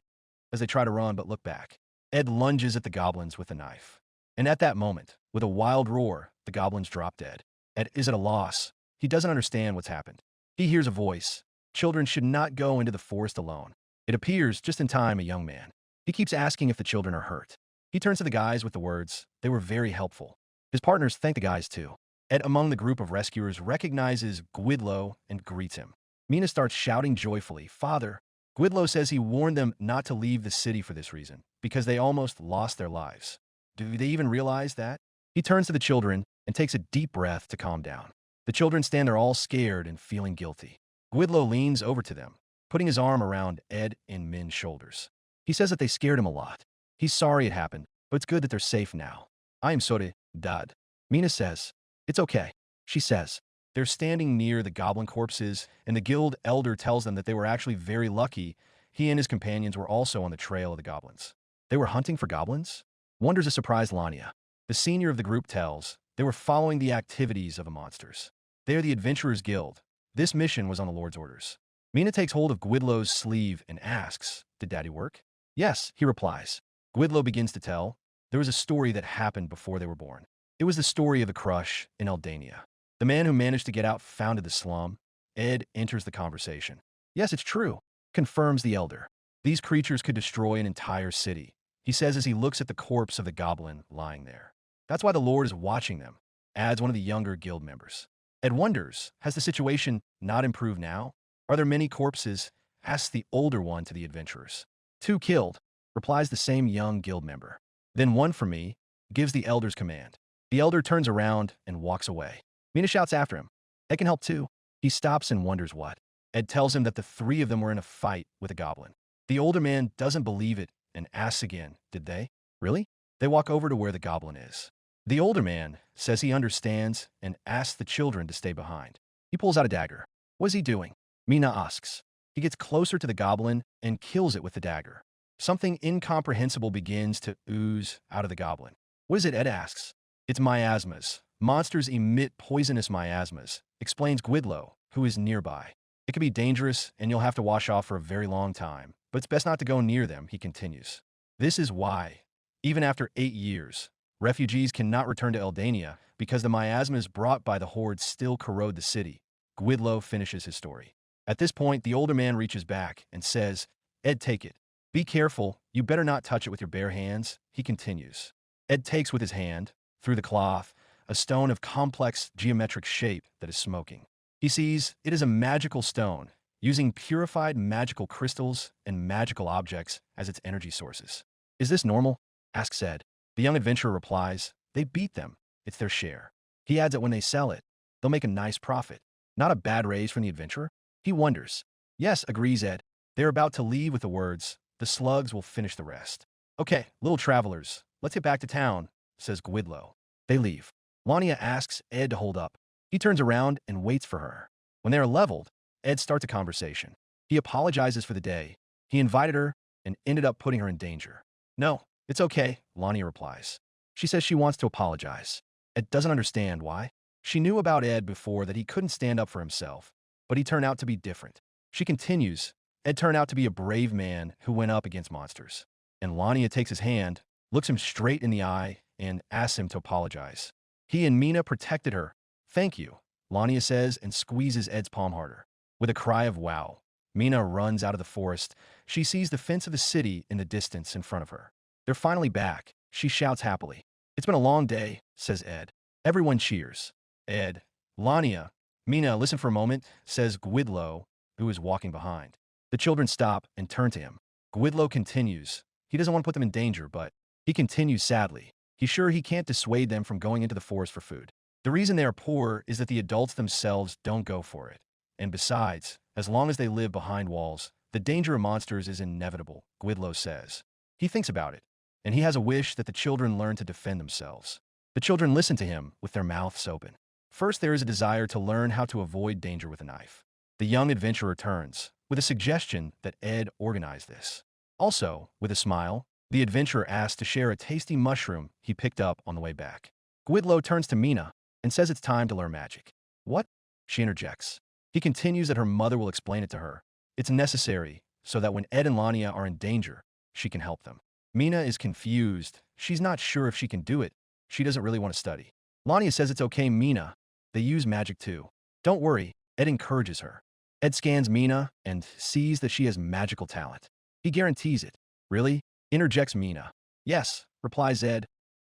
as they try to run but look back. Ed lunges at the goblins with the knife. And at that moment, with a wild roar, the goblins drop dead. Ed is at a loss. He doesn't understand what's happened. He hears a voice. Children should not go into the forest alone. It appears just in time a young man. He keeps asking if the children are hurt. He turns to the guys with the words, "They were very helpful." His partners thank the guys too. Ed, among the group of rescuers, recognizes Guidlo and greets him. Mina starts shouting joyfully, "Father!" Guidlo says he warned them not to leave the city for this reason, because they almost lost their lives. Do they even realize that? He turns to the children and takes a deep breath to calm down. The children stand there all scared and feeling guilty. Guidlo leans over to them, putting his arm around Ed and Min's shoulders. He says that they scared him a lot. He's sorry it happened, but it's good that they're safe now. "I am sorry, Dad." Mina says, "It's okay." She says, they're standing near the goblin corpses, and the guild elder tells them that they were actually very lucky. He and his companions were also on the trail of the goblins. They were hunting for goblins? Wonders a surprised Lania. The senior of the group tells, they were following the activities of the monsters. They are the Adventurers Guild. This mission was on the Lord's orders. Mina takes hold of Guidlo's sleeve and asks, "Did Daddy work?" "Yes," he replies. Guidlo begins to tell, there was a story that happened before they were born. It was the story of the crush in Eldania. The man who managed to get out founded the slum. Ed enters the conversation. Yes, it's true, confirms the elder. These creatures could destroy an entire city, he says as he looks at the corpse of the goblin lying there. That's why the Lord is watching them, adds one of the younger guild members. Ed wonders, has the situation not improved now? Are there many corpses? Asks the older one to the adventurers. 2 killed, replies the same young guild member. Then 1 for me, gives the elder's command. The elder turns around and walks away. Mina shouts after him. Ed can help too. He stops and wonders what. Ed tells him that the 3 of them were in a fight with a goblin. The older man doesn't believe it and asks again, did they? Really? They walk over to where the goblin is. The older man says he understands and asks the children to stay behind. He pulls out a dagger. What is he doing? Mina asks. He gets closer to the goblin and kills it with the dagger. Something incomprehensible begins to ooze out of the goblin. What is it? Ed asks. It's miasmas. Monsters emit poisonous miasmas, explains Gwidlow, who is nearby. It can be dangerous and you'll have to wash off for a very long time, but it's best not to go near them, he continues. This is why, even after 8 years, refugees cannot return to Eldania because the miasmas brought by the hordes still corrode the city. Gwidlow finishes his story. At this point, the older man reaches back and says, Ed, take it. Be careful, you better not touch it with your bare hands, he continues. Ed takes with his hand, through the cloth, a stone of complex geometric shape that is smoking. He sees it is a magical stone, using purified magical crystals and magical objects as its energy sources. Is this normal? Asks Ed. The young adventurer replies, they beat them. It's their share. He adds that when they sell it, they'll make a nice profit. Not a bad raise from the adventurer? He wonders. Yes, agrees Ed. They're about to leave with the words, the slugs will finish the rest. Okay, little travelers, let's get back to town, says Gwidlow. They leave. Lania asks Ed to hold up. He turns around and waits for her. When they are leveled, Ed starts a conversation. He apologizes for the day. He invited her and ended up putting her in danger. No, it's okay, Lania replies. She says she wants to apologize. Ed doesn't understand why. She knew about Ed before that he couldn't stand up for himself, but he turned out to be different. She continues, Ed turned out to be a brave man who went up against monsters. And Lania takes his hand, looks him straight in the eye, and asks him to apologize. He and Mina protected her. Thank you, Lania says and squeezes Ed's palm harder. With a cry of wow, Mina runs out of the forest. She sees the fence of the city in the distance in front of her. They're finally back. She shouts happily. It's been a long day, says Ed. Everyone cheers. Ed, Lania, Mina, listen for a moment, says Gwidlow, who is walking behind. The children stop and turn to him. Gwidlow continues. He doesn't want to put them in danger, but he continues sadly. He's sure he can't dissuade them from going into the forest for food. The reason they are poor is that the adults themselves don't go for it. And besides, as long as they live behind walls, the danger of monsters is inevitable, Gwidlow says. He thinks about it, and he has a wish that the children learn to defend themselves. The children listen to him with their mouths open. First, there is a desire to learn how to avoid danger with a knife. The young adventurer turns, with a suggestion that Ed organize this. Also, with a smile, the adventurer asks to share a tasty mushroom he picked up on the way back. Gwidlow turns to Mina and says it's time to learn magic. What? She interjects. He continues that her mother will explain it to her. It's necessary so that when Ed and Lania are in danger, she can help them. Mina is confused. She's not sure if she can do it. She doesn't really want to study. Lania says it's okay, Mina. They use magic too. Don't worry, Ed encourages her. Ed scans Mina and sees that she has magical talent. He guarantees it. Really? Interjects Mina. Yes, replies Ed.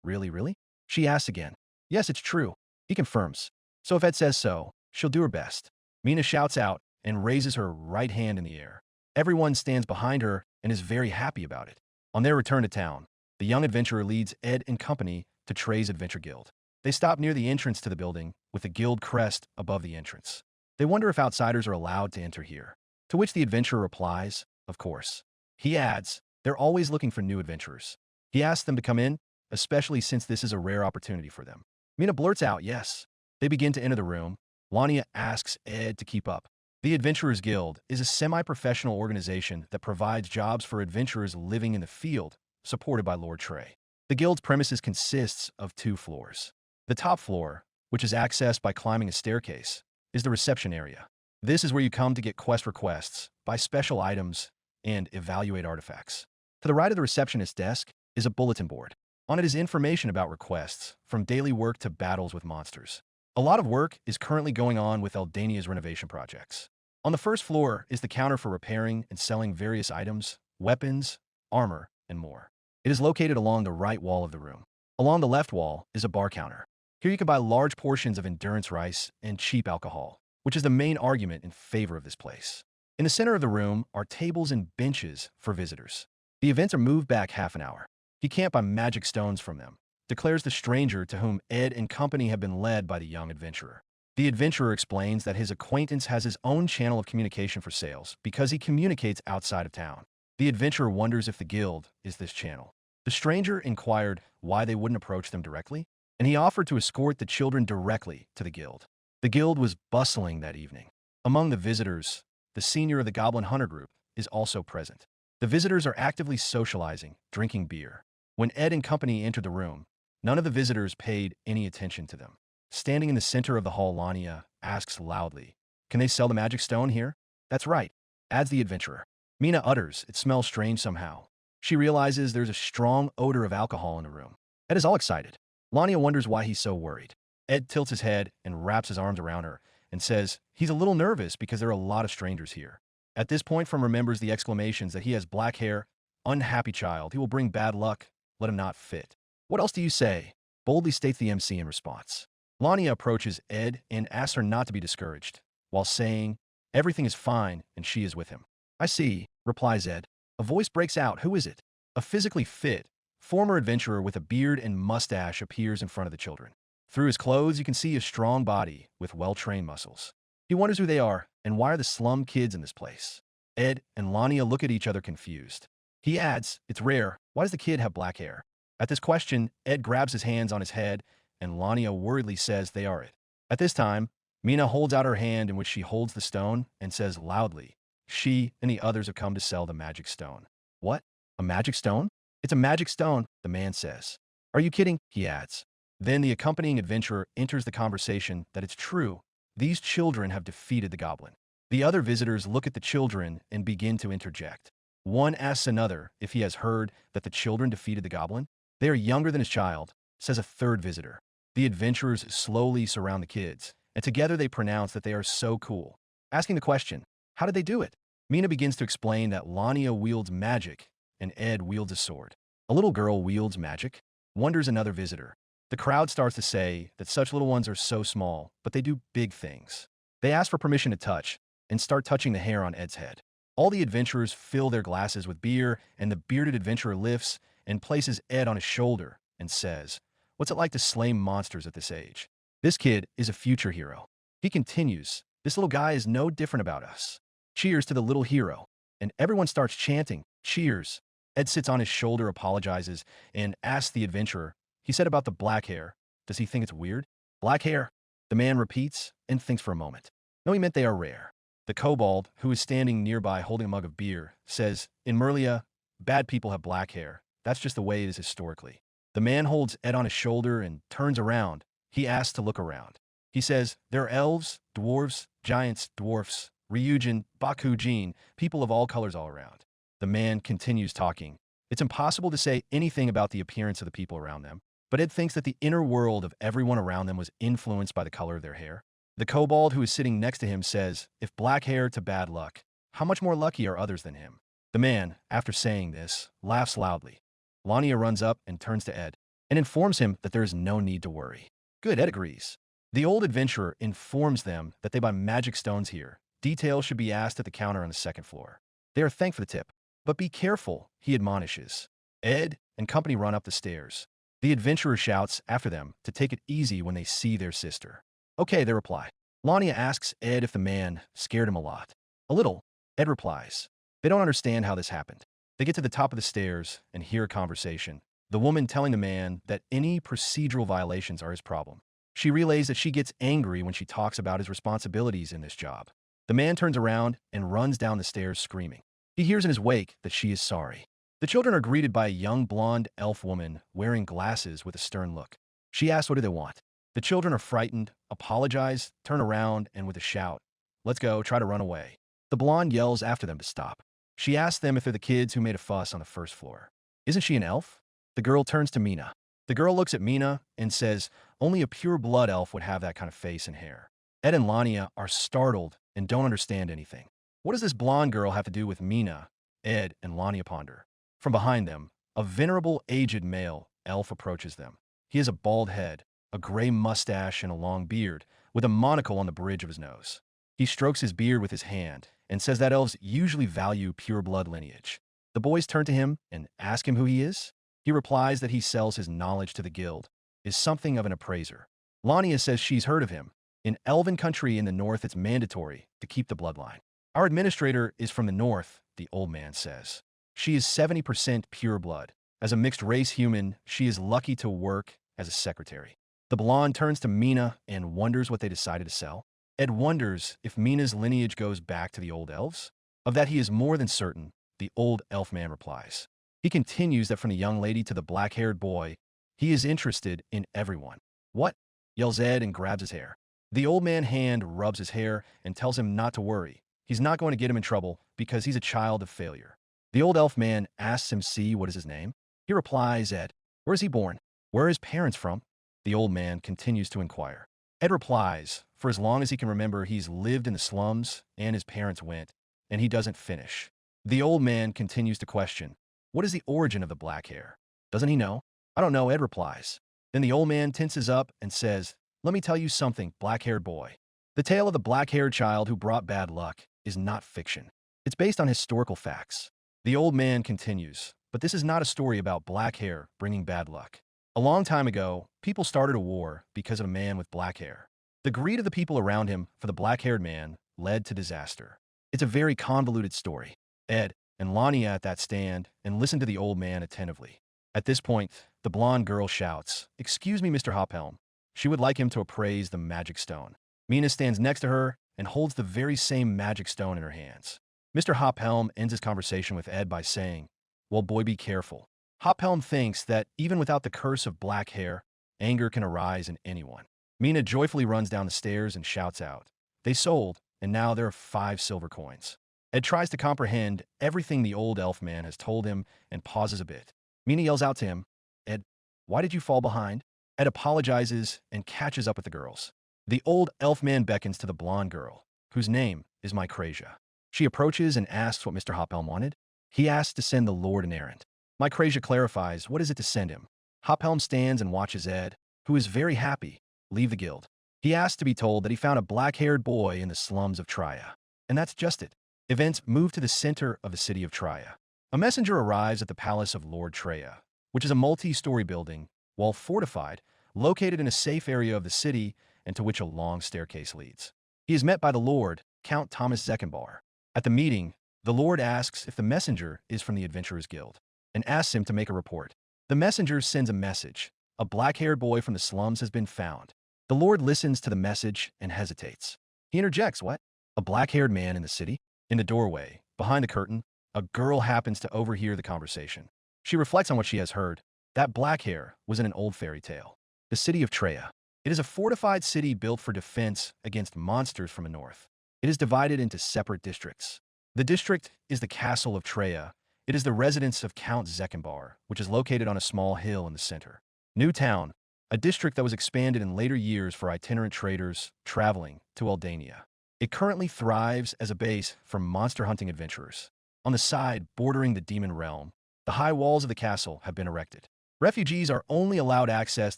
Really? She asks again. Yes, it's true. He confirms. So if Ed says so, she'll do her best. Mina shouts out and raises her right hand in the air. Everyone stands behind her and is very happy about it. On their return to town, the young adventurer leads Ed and company to Trey's Adventure Guild. They stop near the entrance to the building with the guild crest above the entrance. They wonder if outsiders are allowed to enter here, to which the adventurer replies, of course. He adds, they're always looking for new adventurers. He asks them to come in, especially since this is a rare opportunity for them. Mina blurts out, yes. They begin to enter the room. Lania asks Ed to keep up. The Adventurers Guild is a semi-professional organization that provides jobs for adventurers living in the field, supported by Lord Trey. The guild's premises consists of 2 floors. The top floor, which is accessed by climbing a staircase, is the reception area. This is where you come to get quest requests, buy special items, and evaluate artifacts. To the right of the receptionist's desk is a bulletin board. On it is information about requests, from daily work to battles with monsters. A lot of work is currently going on with Eldania's renovation projects. On the first floor is the counter for repairing and selling various items, weapons, armor, and more. It is located along the right wall of the room. Along the left wall is a bar counter. Here you can buy large portions of endurance rice and cheap alcohol, which is the main argument in favor of this place. In the center of the room are tables and benches for visitors. The events are moved back half an hour. You can't buy magic stones from them, declares the stranger to whom Ed and company have been led by the young adventurer. The adventurer explains that his acquaintance has his own channel of communication for sales because he communicates outside of town. The adventurer wonders if the guild is this channel. The stranger inquired why they wouldn't approach them directly, and he offered to escort the children directly to the guild. The guild was bustling that evening. Among the visitors, the senior of the Goblin Hunter group is also present. The visitors are actively socializing, drinking beer. When Ed and company entered the room, none of the visitors paid any attention to them. Standing in the center of the hall, Lania asks loudly, "Can they sell the magic stone here?" "That's right," adds the adventurer. Mina utters, "It smells strange somehow." She realizes there's a strong odor of alcohol in the room. Ed is all excited. Lania wonders why he's so worried. Ed tilts his head and wraps his arms around her and says he's a little nervous because there are a lot of strangers here. At this point, From remembers the exclamations that he has black hair, unhappy child, he will bring bad luck, let him not fit. "What else do you say?" boldly states the MC in response. Lania approaches Ed and asks her not to be discouraged, while saying everything is fine and she is with him. "I see," replies Ed. A voice breaks out. "Who is it?" A physically fit, former adventurer with a beard and mustache appears in front of the children. Through his clothes, you can see a strong body with well-trained muscles. He wonders who they are and why are the slum kids in this place. Ed and Lania look at each other confused. He adds, "It's rare. Why does the kid have black hair?" At this question, Ed grabs his hands on his head and Lania worriedly says they are it. At this time, Mina holds out her hand in which she holds the stone and says loudly, she and the others have come to sell the magic stone. "What? A magic stone?" "It's a magic stone," the man says. "Are you kidding?" he adds. Then the accompanying adventurer enters the conversation that it's true. These children have defeated the goblin. The other visitors look at the children and begin to interject. One asks another if he has heard that the children defeated the goblin. "They are younger than his child," says a third visitor. The adventurers slowly surround the kids, and together they pronounce that they are so cool. Asking the question, "How did they do it?" Mina begins to explain that Lania wields magic and Ed wields a sword. "A little girl wields magic?" wonders another visitor. The crowd starts to say that such little ones are so small, but they do big things. They ask for permission to touch and start touching the hair on Ed's head. All the adventurers fill their glasses with beer, and the bearded adventurer lifts and places Ed on his shoulder and says, "What's it like to slay monsters at this age? This kid is a future hero." He continues, "This little guy is no different about us. Cheers to the little hero." And everyone starts chanting, "Cheers." Ed sits on his shoulder, apologizes, and asks the adventurer, he said about the black hair, does he think it's weird? "Black hair," the man repeats and thinks for a moment. No, he meant they are rare. The kobold, who is standing nearby holding a mug of beer, says, "In Merlia, bad people have black hair. That's just the way it is historically." The man holds Ed on his shoulder and turns around. He asks to look around. He says, "There are elves, dwarves, giants, dwarfs, Ryujin, Bakujin, people of all colors all around." The man continues talking. It's impossible to say anything about the appearance of the people around them, but Ed thinks that the inner world of everyone around them was influenced by the color of their hair. The kobold who is sitting next to him says, "If black hair to bad luck, how much more lucky are others than him?" The man, after saying this, laughs loudly. Lania runs up and turns to Ed and informs him that there is no need to worry. Good, Ed agrees. The old adventurer informs them that they buy magic stones here. Details should be asked at the counter on the second floor. They are thanked for the tip. "But be careful," he admonishes. Ed and company run up the stairs. The adventurer shouts after them to take it easy when they see their sister. "Okay," they reply. Lania asks Ed if the man scared him a lot. "A little," Ed replies. They don't understand how this happened. They get to the top of the stairs and hear a conversation. The woman telling the man that any procedural violations are his problem. She relays that she gets angry when she talks about his responsibilities in this job. The man turns around and runs down the stairs screaming. He hears in his wake that she is sorry. The children are greeted by a young blonde elf woman wearing glasses with a stern look. She asks what do they want. The children are frightened, apologize, turn around, and with a shout, "Let's go," try to run away. The blonde yells after them to stop. She asks them if they're the kids who made a fuss on the first floor. Isn't she an elf? The girl turns to Mina. The girl looks at Mina and says, Only a pure blood elf would have that kind of face and hair. Ed and Lania are startled and don't understand anything. What does this blonde girl have to do with Mina? Ed and Lania ponder. From behind them, a venerable, aged male elf approaches them. He has a bald head, a gray mustache, and a long beard, with a monocle on the bridge of his nose. He strokes his beard with his hand and says that elves usually value pure blood lineage. The boys turn to him and ask him who he is. He replies that he sells his knowledge to the guild, is something of an appraiser. Lania says she's heard of him. In elven country in the north, it's mandatory to keep the bloodline. Our administrator is from the north, the old man says. She is 70% pure blood. As a mixed-race human, she is lucky to work as a secretary. The blonde turns to Mina and wonders what they decided to sell. Ed wonders if Mina's lineage goes back to the old elves. Of that he is more than certain, the old elf man replies. He continues that from the young lady to the black-haired boy, he is interested in everyone. What? Yells Ed and grabs his hair. The old man hand rubs his hair and tells him not to worry. He's not going to get him in trouble because he's a child of failure. The old elf man asks him, "See, what is his name?" He replies, "Ed." "Where is he born? Where are his parents from?" The old man continues to inquire. Ed replies, "For as long as he can remember, he's lived in the slums and his parents went," and he doesn't finish. The old man continues to question, "What is the origin of the black hair?" Doesn't he know? "I don't know," Ed replies. Then the old man tenses up and says, "Let me tell you something, black-haired boy. The tale of the black-haired child who brought bad luck is not fiction. It's based on historical facts." The old man continues, "But this is not a story about black hair bringing bad luck. A long time ago, people started a war because of a man with black hair. The greed of the people around him for the black-haired man led to disaster. It's a very convoluted story." Ed and Lania at that stand and listen to the old man attentively. At this point, the blonde girl shouts, "Excuse me, Mr. Hophelm." She would like him to appraise the magic stone. Mina stands next to her and holds the very same magic stone in her hands. Mr. Hophelm ends his conversation with Ed by saying, "Well, boy, be careful." Hophelm thinks that even without the curse of black hair, anger can arise in anyone. Mina joyfully runs down the stairs and shouts out, "They sold, and now there are 5 silver coins." Ed tries to comprehend everything the old elf man has told him and pauses a bit. Mina yells out to him, "Ed, why did you fall behind?" Ed apologizes and catches up with the girls. The old elf man beckons to the blonde girl, whose name is Micrasia. She approaches and asks what Mr. Hophelm wanted. He asks to send the Lord an errand. Micrasia clarifies what is it to send him. Hophelm stands and watches Ed, who is very happy, leave the guild. He asks to be told that he found a black-haired boy in the slums of Traya. And that's just it. Events move to the center of the city of Traya. A messenger arrives at the palace of Lord Traya, which is a multi-story building, well fortified, located in a safe area of the city and to which a long staircase leads. He is met by the Lord, Count Thomas Zeckenbar. At the meeting, the Lord asks if the messenger is from the Adventurers Guild and asks him to make a report. The messenger sends a message. A black-haired boy from the slums has been found. The Lord listens to the message and hesitates. He interjects, "What? A black-haired man in the city?" In the doorway, behind the curtain, a girl happens to overhear the conversation. She reflects on what she has heard. That black hair was in an old fairy tale. The city of Traya. It is a fortified city built for defense against monsters from the north. It is divided into separate districts. The district is the castle of Traya. It is the residence of Count Zeckenbar, which is located on a small hill in the center. New Town, a district that was expanded in later years for itinerant traders traveling to Eldania. It currently thrives as a base for monster hunting adventurers. On the side, bordering the demon realm, the high walls of the castle have been erected. Refugees are only allowed access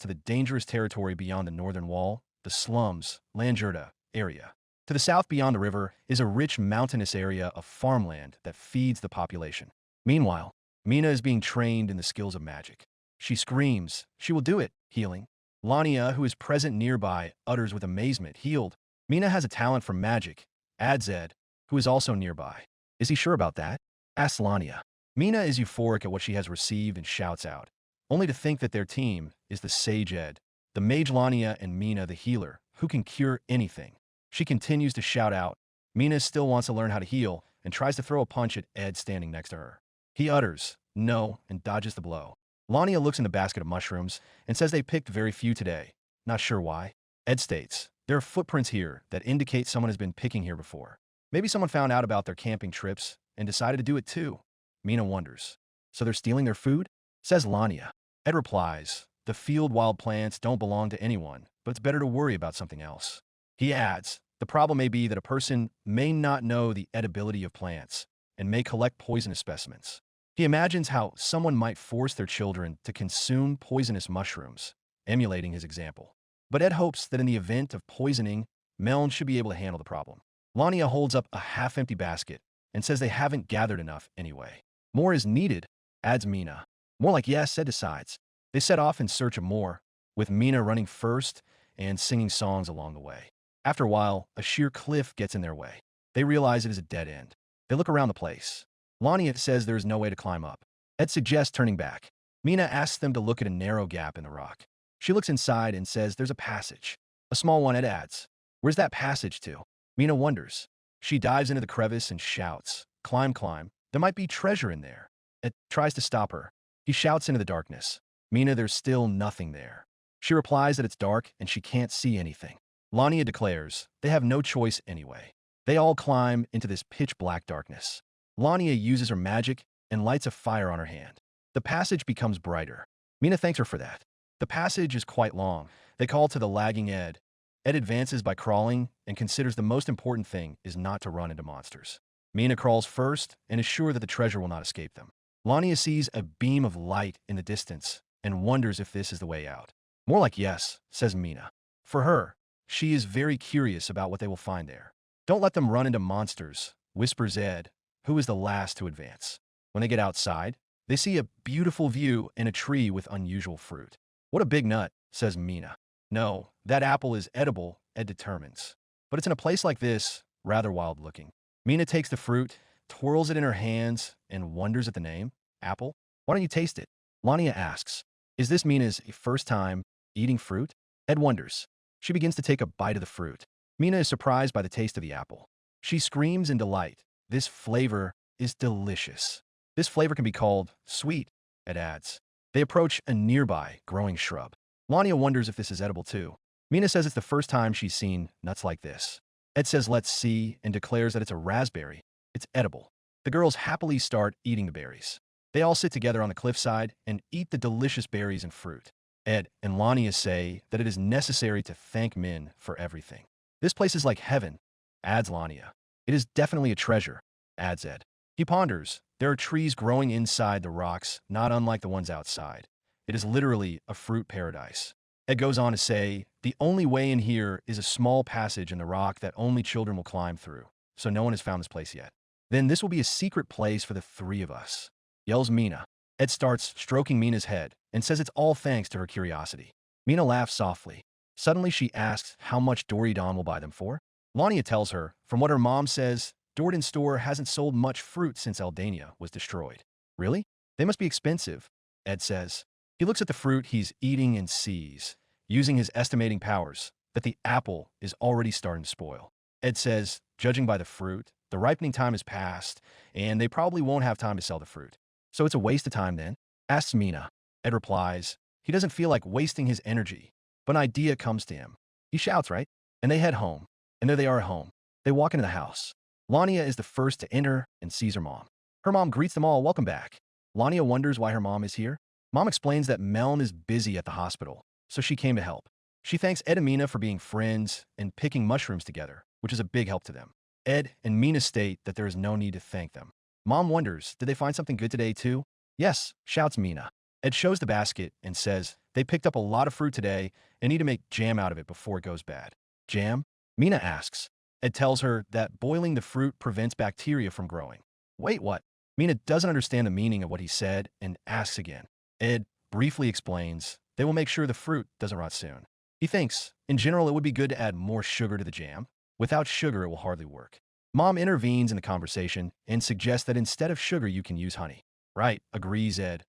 to the dangerous territory beyond the northern wall, the slums, Landjurda area. To the south beyond the river is a rich mountainous area of farmland that feeds the population. Meanwhile, Mina is being trained in the skills of magic. She screams, "She will do it," healing. Lania, who is present nearby, utters with amazement, "Healed." Mina has a talent for magic, adds Ed, who is also nearby. "Is he sure about that?" asks Lania. Mina is euphoric at what she has received and shouts out, only to think that their team is the sage Ed, the mage Lania, and Mina the healer, who can cure anything. She continues to shout out. Mina still wants to learn how to heal and tries to throw a punch at Ed standing next to her. He utters, "No," and dodges the blow. Lania looks in the basket of mushrooms and says they picked very few today. Not sure why. Ed states, "There are footprints here that indicate someone has been picking here before. Maybe someone found out about their camping trips and decided to do it too." Mina wonders, "So they're stealing their food?" says Lania. Ed replies, the field wild plants don't belong to anyone, but it's better to worry about something else. He adds, the problem may be that a person may not know the edibility of plants and may collect poisonous specimens. He imagines how someone might force their children to consume poisonous mushrooms, emulating his example. But Ed hopes that in the event of poisoning, Meln should be able to handle the problem. Lania holds up a half-empty basket and says they haven't gathered enough anyway. More is needed, adds Mina. More like yes, Ed decides. They set off in search of more, with Mina running first and singing songs along the way. After a while, a sheer cliff gets in their way. They realize it is a dead end. They look around the place. Lania says there is no way to climb up. Ed suggests turning back. Mina asks them to look at a narrow gap in the rock. She looks inside and says there's a passage. A small one, Ed adds. Where's that passage to? Mina wonders. She dives into the crevice and shouts, climb, climb. There might be treasure in there. Ed tries to stop her. He shouts into the darkness. Mina, there's still nothing there. She replies that it's dark and she can't see anything. Lania declares they have no choice anyway. They all climb into this pitch-black darkness. Lania uses her magic and lights a fire on her hand. The passage becomes brighter. Mina thanks her for that. The passage is quite long. They call to the lagging Ed. Ed advances by crawling and considers the most important thing is not to run into monsters. Mina crawls first and is sure that the treasure will not escape them. Lania sees a beam of light in the distance and wonders if this is the way out. More like yes, says Mina. For her, she is very curious about what they will find there. Don't let them run into monsters, whispers Ed, who is the last to advance. When they get outside, they see a beautiful view and a tree with unusual fruit. What a big nut, says Mina. No, that apple is edible, Ed determines. But it's in a place like this, rather wild looking. Mina takes the fruit, twirls it in her hands, and wonders at the name. Apple? Why don't you taste it? Lania asks. Is this Mina's first time eating fruit? Ed wonders. She begins to take a bite of the fruit. Mina is surprised by the taste of the apple. She screams in delight. This flavor is delicious. This flavor can be called sweet, Ed adds. They approach a nearby growing shrub. Lania wonders if this is edible too. Mina says it's the first time she's seen nuts like this. Ed says let's see and declares that it's a raspberry. It's edible. The girls happily start eating the berries. They all sit together on the cliffside and eat the delicious berries and fruit. Ed and Lania say that it is necessary to thank Min for everything. This place is like heaven, adds Lania. It is definitely a treasure, adds Ed. He ponders. There are trees growing inside the rocks, not unlike the ones outside. It is literally a fruit paradise. Ed goes on to say, the only way in here is a small passage in the rock that only children will climb through, so no one has found this place yet. Then this will be a secret place for the three of us, yells Mina. Ed starts stroking Mina's head and says it's all thanks to her curiosity. Mina laughs softly. Suddenly she asks how much Doridon will buy them for. Lania tells her, from what her mom says, Doridon's store hasn't sold much fruit since Aldania was destroyed. Really? They must be expensive, Ed says. He looks at the fruit he's eating and sees, using his estimating powers, that the apple is already starting to spoil. Ed says, judging by the fruit, the ripening time has passed, and they probably won't have time to sell the fruit. So it's a waste of time then? Asks Mina. Ed replies, he doesn't feel like wasting his energy, but an idea comes to him. He shouts, right? And they head home. And there they are at home. They walk into the house. Lania is the first to enter and sees her mom. Her mom greets them all, welcome back. Lania wonders why her mom is here. Mom explains that Meln is busy at the hospital, so she came to help. She thanks Ed and Mina for being friends and picking mushrooms together, which is a big help to them. Ed and Mina state that there is no need to thank them. Mom wonders, did they find something good today too? Yes, shouts Mina. Ed shows the basket and says, they picked up a lot of fruit today and need to make jam out of it before it goes bad. Jam? Mina asks. Ed tells her that boiling the fruit prevents bacteria from growing. Wait, what? Mina doesn't understand the meaning of what he said and asks again. Ed briefly explains they will make sure the fruit doesn't rot soon. He thinks, in general, it would be good to add more sugar to the jam. Without sugar, it will hardly work. Mom intervenes in the conversation and suggests that instead of sugar, you can use honey. Right, agrees Ed.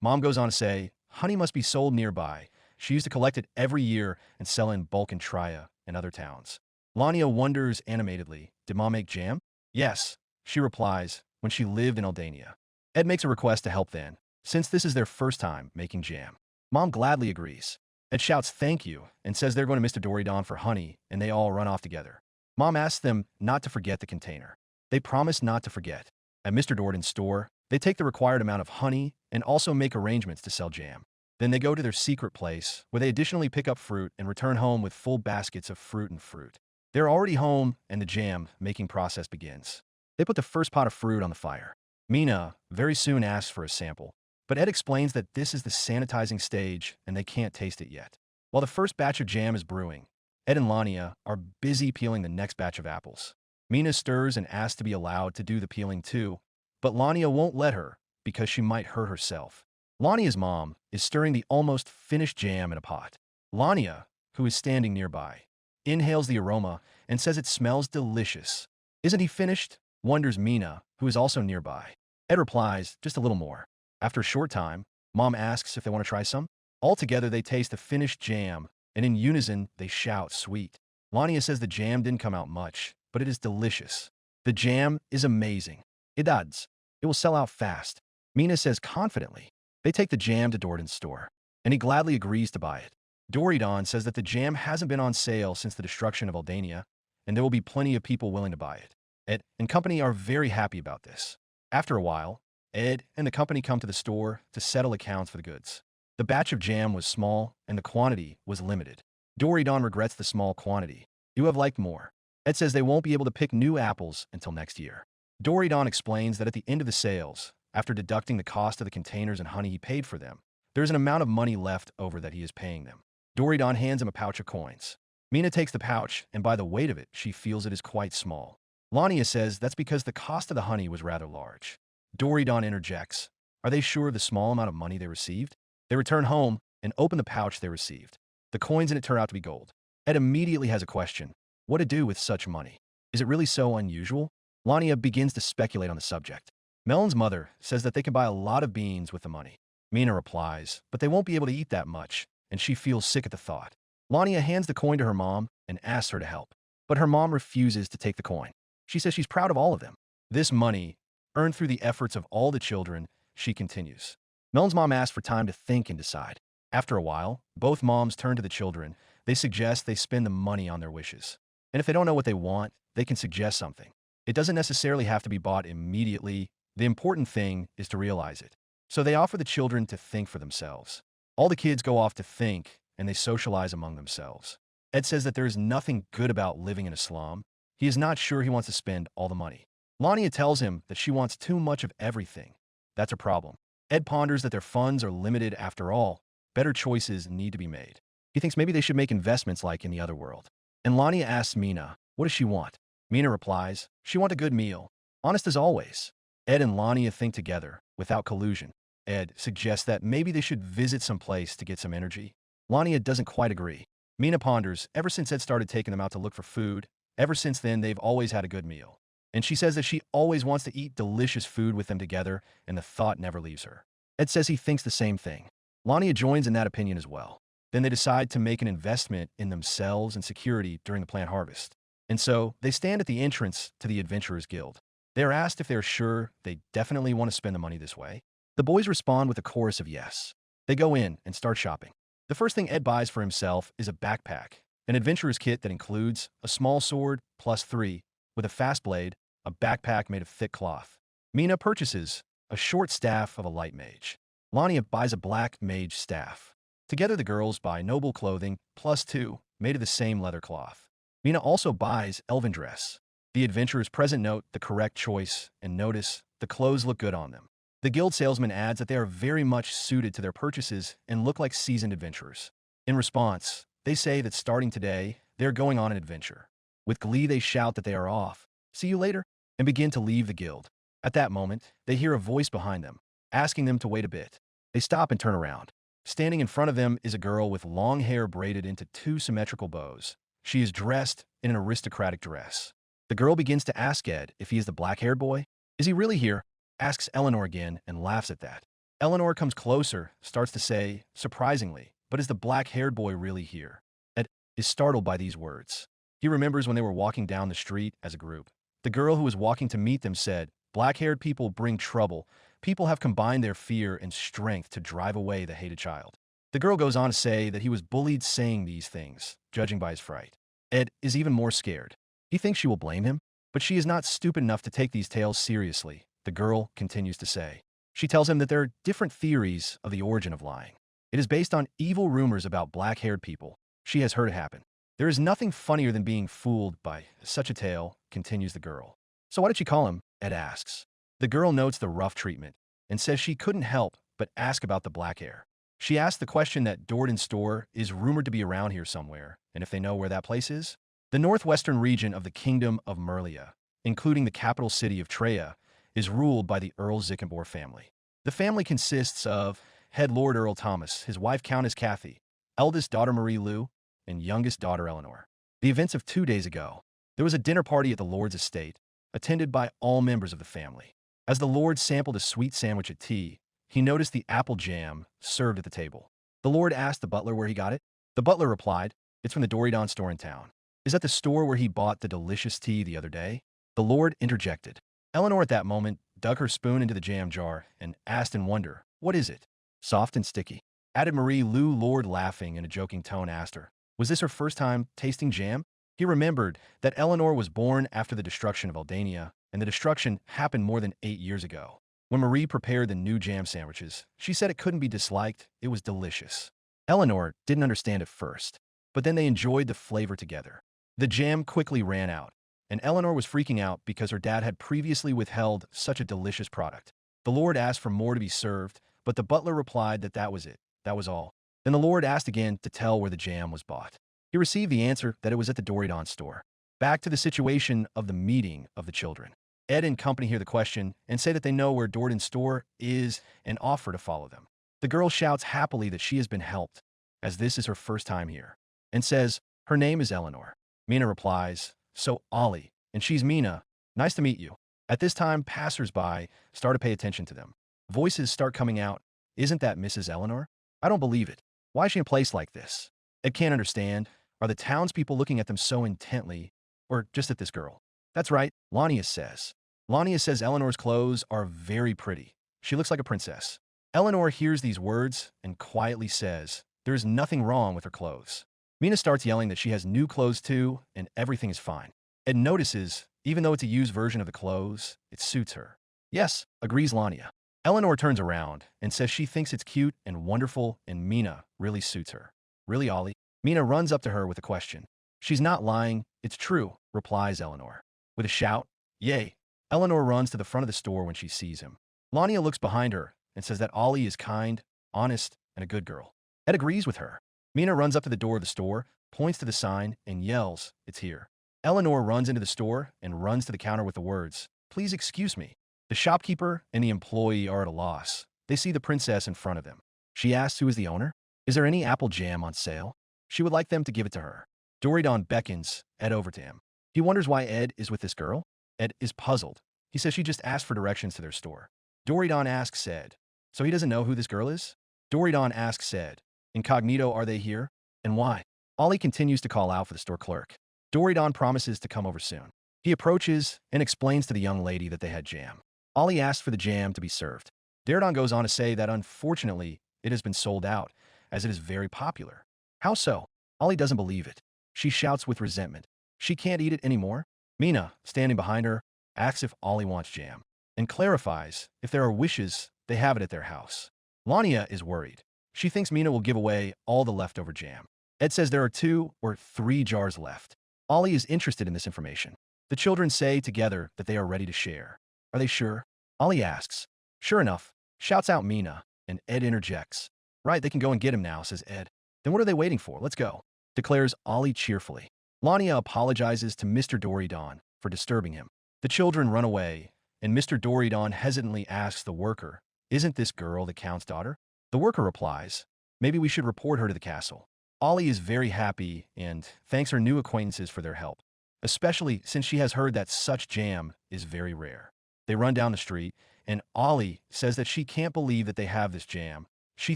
Mom goes on to say, honey must be sold nearby. She used to collect it every year and sell in bulk in Traya and other towns. Lania wonders animatedly, did Mom make jam? Yes, she replies, when she lived in Aldania. Ed makes a request to help then, since this is their first time making jam. Mom gladly agrees. Ed shouts thank you and says they're going to Mr. Doridon for honey, and they all run off together. Mom asks them not to forget the container. They promise not to forget. At Mr. Doridon's store, they take the required amount of honey and also make arrangements to sell jam. Then they go to their secret place, where they additionally pick up fruit and return home with full baskets of fruit. They're already home, and the jam-making process begins. They put the first pot of fruit on the fire. Mina very soon asks for a sample, but Ed explains that this is the sanitizing stage and they can't taste it yet. While the first batch of jam is brewing, Ed and Lania are busy peeling the next batch of apples. Mina stirs and asks to be allowed to do the peeling too, but Lania won't let her because she might hurt herself. Lania's mom is stirring the almost finished jam in a pot. Lania, who is standing nearby, inhales the aroma and says it smells delicious. "Isn't he finished?" wonders Mina, who is also nearby. Ed replies, "Just a little more." After a short time, Mom asks if they want to try some. All together they taste the finished jam, and in unison they shout, "Sweet." Lania says the jam didn't come out much, but it is delicious. "The jam is amazing. It adds. It will sell out fast." Mina says confidently. They take the jam to Dordan's store, and he gladly agrees to buy it. Doridon says that the jam hasn't been on sale since the destruction of Aldania, and there will be plenty of people willing to buy it. Ed and company are very happy about this. After a while, Ed and the company come to the store to settle accounts for the goods. The batch of jam was small, and the quantity was limited. Doridon regrets the small quantity. "You have liked more." Ed says they won't be able to pick new apples until next year. Doridon explains that at the end of the sales, after deducting the cost of the containers and honey he paid for them, there is an amount of money left over that he is paying them. Doridon hands him a pouch of coins. Mina takes the pouch, and by the weight of it, she feels it is quite small. Lania says that's because the cost of the honey was rather large. Doridon interjects, "Are they sure of the small amount of money they received?" They return home and open the pouch they received. The coins in it turn out to be gold. Ed immediately has a question. What to do with such money? Is it really so unusual? Lania begins to speculate on the subject. Melon's mother says that they can buy a lot of beans with the money. Mina replies, but they won't be able to eat that much, and she feels sick at the thought. Lania hands the coin to her mom and asks her to help, but her mom refuses to take the coin. She says she's proud of all of them. This money, earned through the efforts of all the children, she continues. Melon's mom asks for time to think and decide. After a while, both moms turn to the children. They suggest they spend the money on their wishes. And if they don't know what they want, they can suggest something. It doesn't necessarily have to be bought immediately. The important thing is to realize it. So they offer the children to think for themselves. All the kids go off to think, and they socialize among themselves. Ed says that there is nothing good about living in a slum. He is not sure he wants to spend all the money. Lania tells him that she wants too much of everything. That's a problem. Ed ponders that their funds are limited after all. Better choices need to be made. He thinks maybe they should make investments like in the other world. And Lania asks Mina, what does she want? Mina replies, she wants a good meal. Honest as always. Ed and Lania think together, without collusion. Ed suggests that maybe they should visit some place to get some energy. Lania doesn't quite agree. Mina ponders, ever since Ed started taking them out to look for food, ever since then they've always had a good meal. And she says that she always wants to eat delicious food with them together, and the thought never leaves her. Ed says he thinks the same thing. Lania joins in that opinion as well. Then they decide to make an investment in themselves and security during the plant harvest. And so, they stand at the entrance to the Adventurers Guild. They are asked if they are sure they definitely want to spend the money this way. The boys respond with a chorus of yes. They go in and start shopping. The first thing Ed buys for himself is a backpack, an adventurer's kit that includes a small sword +3 with a fast blade, a backpack made of thick cloth. Mina purchases a short staff of a light mage. Lania buys a black mage staff. Together the girls buy noble clothing +2 made of the same leather cloth. Mina also buys elven dress. The adventurers present note the correct choice and notice the clothes look good on them. The guild salesman adds that they are very much suited to their purchases and look like seasoned adventurers. In response, they say that starting today, they are going on an adventure. With glee they shout that they are off. See you later, and begin to leave the guild. At that moment, they hear a voice behind them, asking them to wait a bit. They stop and turn around. Standing in front of them is a girl with long hair braided into 2 symmetrical bows. She is dressed in an aristocratic dress. The girl begins to ask Ed if he is the black-haired boy. Is he really here? Asks Eleanor again and laughs at that. Eleanor comes closer, starts to say, surprisingly, but is the black-haired boy really here? Ed is startled by these words. He remembers when they were walking down the street as a group. The girl who was walking to meet them said, black-haired people bring trouble. People have combined their fear and strength to drive away the hated child. The girl goes on to say that he was bullied saying these things, judging by his fright. Ed is even more scared. He thinks she will blame him, but she is not stupid enough to take these tales seriously, the girl continues to say. She tells him that there are different theories of the origin of lying. It is based on evil rumors about black-haired people. She has heard it happen. There is nothing funnier than being fooled by such a tale, continues the girl. So why did she call him? Ed asks. The girl notes the rough treatment and says she couldn't help but ask about the black hair. She asks the question that Dordan's store is rumored to be around here somewhere, and if they know where that place is. The northwestern region of the Kingdom of Merlia, including the capital city of Treya, is ruled by the Earl Zickenbor family. The family consists of head Lord Earl Thomas, his wife Countess Kathy, eldest daughter Marie Lou, and youngest daughter Eleanor. The events of 2 days ago. There was a dinner party at the Lord's estate, attended by all members of the family. As the Lord sampled a sweet sandwich at tea, he noticed the apple jam served at the table. The Lord asked the butler where he got it. The butler replied, "It's from the Doridon store in town." "Is that the store where he bought the delicious tea the other day?" The Lord interjected. Eleanor at that moment dug her spoon into the jam jar and asked in wonder, "What is it?" "Soft and sticky," added Marie Lou. Lord, laughing in a joking tone, asked her, was this her first time tasting jam? He remembered that Eleanor was born after the destruction of Aldania, and the destruction happened more than 8 years ago. When Marie prepared the new jam sandwiches, she said it couldn't be disliked, it was delicious. Eleanor didn't understand at first, but then they enjoyed the flavor together. The jam quickly ran out, and Eleanor was freaking out because her dad had previously withheld such a delicious product. The Lord asked for more to be served, but the butler replied that that was it, that was all. Then the Lord asked again to tell where the jam was bought. He received the answer that it was at the Doridon store. Back to the situation of the meeting of the children. Ed and company hear the question and say that they know where Doridon's store is and offer to follow them. The girl shouts happily that she has been helped, as this is her first time here, and says her name is Eleanor. Mina replies, "So Ollie, and she's Mina. Nice to meet you." At this time, passers-by start to pay attention to them. Voices start coming out. "Isn't that Mrs. Eleanor? I don't believe it. Why is she in a place like this?" Ed can't understand. Are the townspeople looking at them so intently, or just at this girl? That's right, Lania says. Lania says Eleanor's clothes are very pretty. She looks like a princess. Eleanor hears these words and quietly says, there is nothing wrong with her clothes. Mina starts yelling that she has new clothes too, and everything is fine. Ed notices, even though it's a used version of the clothes, it suits her. Yes, agrees Lania. Eleanor turns around and says she thinks it's cute and wonderful, and Mina really suits her. Really, Ollie? Mina runs up to her with a question. She's not lying, it's true, replies Eleanor. With a shout, yay. Eleanor runs to the front of the store when she sees him. Lania looks behind her and says that Ollie is kind, honest, and a good girl. Ed agrees with her. Mina runs up to the door of the store, points to the sign, and yells, "It's here." Eleanor runs into the store and runs to the counter with the words, "Please excuse me." The shopkeeper and the employee are at a loss. They see the princess in front of them. She asks who is the owner. Is there any apple jam on sale? She would like them to give it to her. Doridon beckons Ed over to him. He wonders why Ed is with this girl. Ed is puzzled. He says she just asked for directions to their store. Doridon asks Ed, so he doesn't know who this girl is? Doridon asks Ed, incognito, are they here? And why? Ollie continues to call out for the store clerk. Doridon promises to come over soon. He approaches and explains to the young lady that they had jam. Ollie asks for the jam to be served. Doridon goes on to say that unfortunately, it has been sold out, as it is very popular. How so? Ollie doesn't believe it. She shouts with resentment. She can't eat it anymore? Mina, standing behind her, asks if Ollie wants jam, and clarifies if there are wishes, they have it at their house. Lania is worried. She thinks Mina will give away all the leftover jam. Ed says there are 2 or 3 jars left. Ollie is interested in this information. The children say together that they are ready to share. Are they sure? Ollie asks. Sure enough, shouts out Mina, and Ed interjects. Right, they can go and get him now, says Ed. Then what are they waiting for? Let's go, declares Ollie cheerfully. Lania apologizes to Mr. Doridon for disturbing him. The children run away, and Mr. Doridon hesitantly asks the worker, isn't this girl the Count's daughter? The worker replies, maybe we should report her to the castle. Ollie is very happy and thanks her new acquaintances for their help, especially since she has heard that such jam is very rare. They run down the street, and Ollie says that she can't believe that they have this jam. She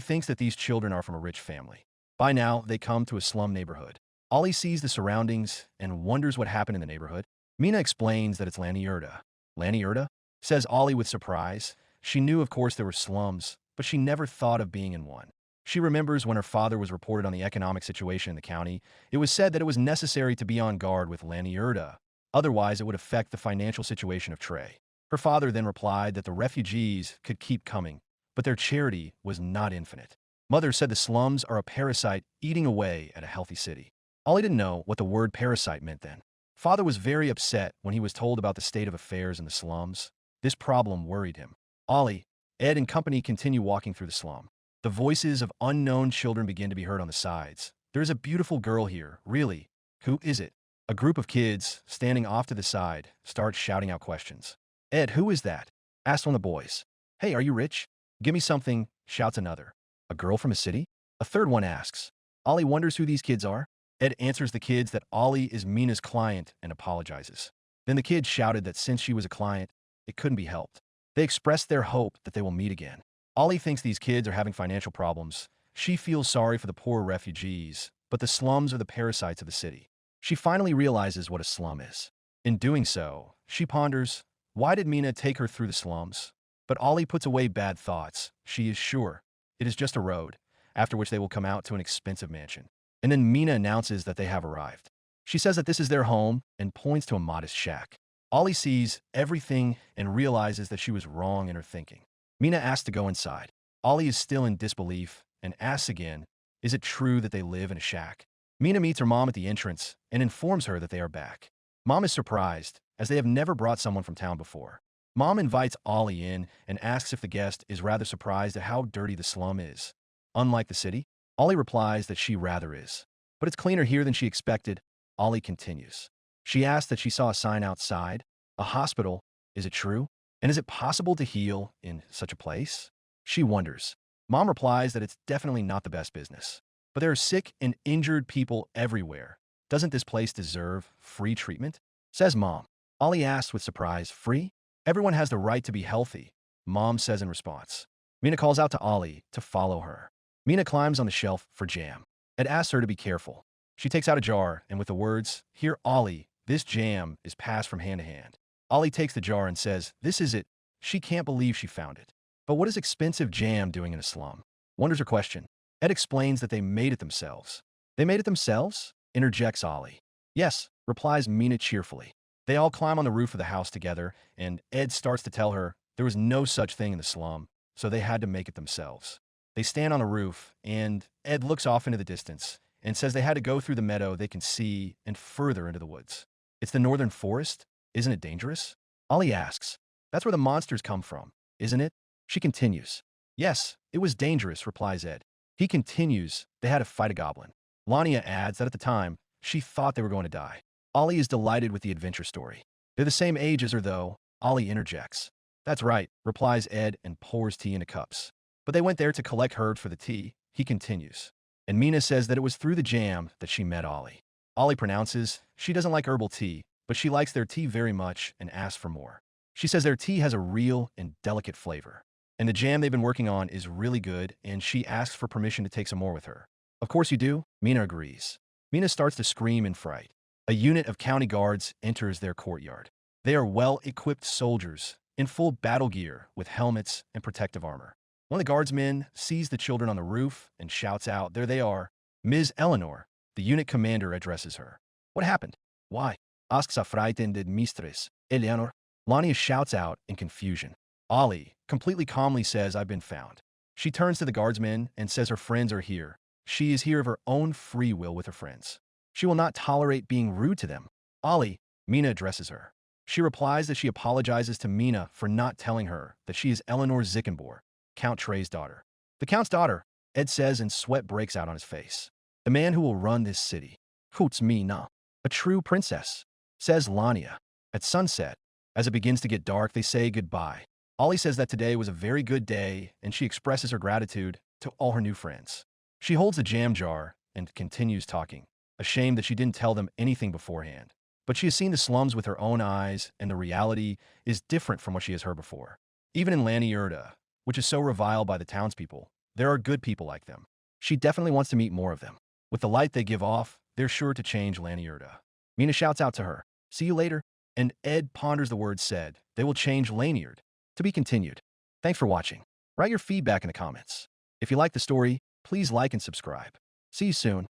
thinks that these children are from a rich family. By now, they come to a slum neighborhood. Ollie sees the surroundings and wonders what happened in the neighborhood. Mina explains that it's Laniurta. Laniurta? Says Ollie with surprise. She knew, of course, there were slums, but she never thought of being in one. She remembers when her father was reported on the economic situation in the county, it was said that it was necessary to be on guard with Laniurta. Otherwise, it would affect the financial situation of Trey. Her father then replied that the refugees could keep coming, but their charity was not infinite. Mother said the slums are a parasite eating away at a healthy city. Ollie didn't know what the word parasite meant then. Father was very upset when he was told about the state of affairs in the slums. This problem worried him. Ollie, Ed and company continue walking through the slum. The voices of unknown children begin to be heard on the sides. There is a beautiful girl here, really. Who is it? A group of kids, standing off to the side, start shouting out questions. Ed, who is that? Asked one of the boys. Hey, are you rich? Give me something, shouts another. A girl from a city? A third one asks. Ollie wonders who these kids are. Ed answers the kids that Ollie is Mina's client and apologizes. Then the kids shouted that since she was a client, it couldn't be helped. They expressed their hope that they will meet again. Ollie thinks these kids are having financial problems. She feels sorry for the poor refugees, but the slums are the parasites of the city. She finally realizes what a slum is. In doing so, she ponders, why did Mina take her through the slums? But Ollie puts away bad thoughts. She is sure it is just a road, after which they will come out to an expensive mansion. And then Mina announces that they have arrived. She says that this is their home and points to a modest shack. Ollie sees everything and realizes that she was wrong in her thinking. Mina asks to go inside. Ollie is still in disbelief and asks again, is it true that they live in a shack? Mina meets her mom at the entrance and informs her that they are back. Mom is surprised, as they have never brought someone from town before. Mom invites Ollie in and asks if the guest is rather surprised at how dirty the slum is. Unlike the city, Ollie replies that she rather is. But it's cleaner here than she expected. Ollie continues. She asks that she saw a sign outside. A hospital. Is it true? And is it possible to heal in such a place? She wonders. Mom replies that it's definitely not the best business. But there are sick and injured people everywhere. Doesn't this place deserve free treatment? Says Mom. Ollie asks with surprise, free? Everyone has the right to be healthy, Mom says in response. Mina calls out to Ollie to follow her. Mina climbs on the shelf for jam. Ed asks her to be careful. She takes out a jar, and with the words, here, Ollie, this jam is passed from hand to hand. Ollie takes the jar and says, this is it. She can't believe she found it. But what is expensive jam doing in a slum? Wonders her question. Ed explains that they made it themselves. They made it themselves? Interjects Ollie. Yes, replies Mina cheerfully. They all climb on the roof of the house together, and Ed starts to tell her there was no such thing in the slum, so they had to make it themselves. They stand on the roof, and Ed looks off into the distance and says they had to go through the meadow they can see and further into the woods. It's the northern forest? Isn't it dangerous? Ollie asks. That's where the monsters come from, isn't it? She continues. Yes, it was dangerous, replies Ed. He continues, they had to fight a goblin. Lania adds that at the time, she thought they were going to die. Ollie is delighted with the adventure story. They're the same age as her, though. Ollie interjects. That's right, replies Ed and pours tea into cups. But they went there to collect herbs for the tea. He continues. And Mina says that it was through the jam that she met Ollie. Ollie pronounces she doesn't like herbal tea, but she likes their tea very much and asks for more. She says their tea has a real and delicate flavor. And the jam they've been working on is really good, and she asks for permission to take some more with her. Of course you do, Mina agrees. Mina starts to scream in fright. A unit of county guards enters their courtyard. They are well-equipped soldiers, in full battle gear with helmets and protective armor. One of the guardsmen sees the children on the roof and shouts out, there they are. Ms. Eleanor, the unit commander addresses her. What happened? Why? Asks a frightened mistress, Eleanor. Lania shouts out in confusion. Ollie completely calmly says, I've been found. She turns to the guardsmen and says her friends are here. She is here of her own free will with her friends. She will not tolerate being rude to them. Ollie, Mina addresses her. She replies that she apologizes to Mina for not telling her that she is Eleanor Zickenbor, Count Trey's daughter. The Count's daughter, Ed says, and sweat breaks out on his face. The man who will run this city. Hoots Mina. A true princess, says Lania. At sunset, as it begins to get dark, they say goodbye. Ollie says that today was a very good day, and she expresses her gratitude to all her new friends. She holds the jam jar and continues talking, ashamed that she didn't tell them anything beforehand. But she has seen the slums with her own eyes, and the reality is different from what she has heard before. Even in Laniurta, which is so reviled by the townspeople, there are good people like them. She definitely wants to meet more of them. With the light they give off, they're sure to change Laniurta. Mina shouts out to her, see you later, and Ed ponders the words said. They will change Laniurta. To be continued. Thanks for watching. Write your feedback in the comments. If you like the story, please like and subscribe. See you soon.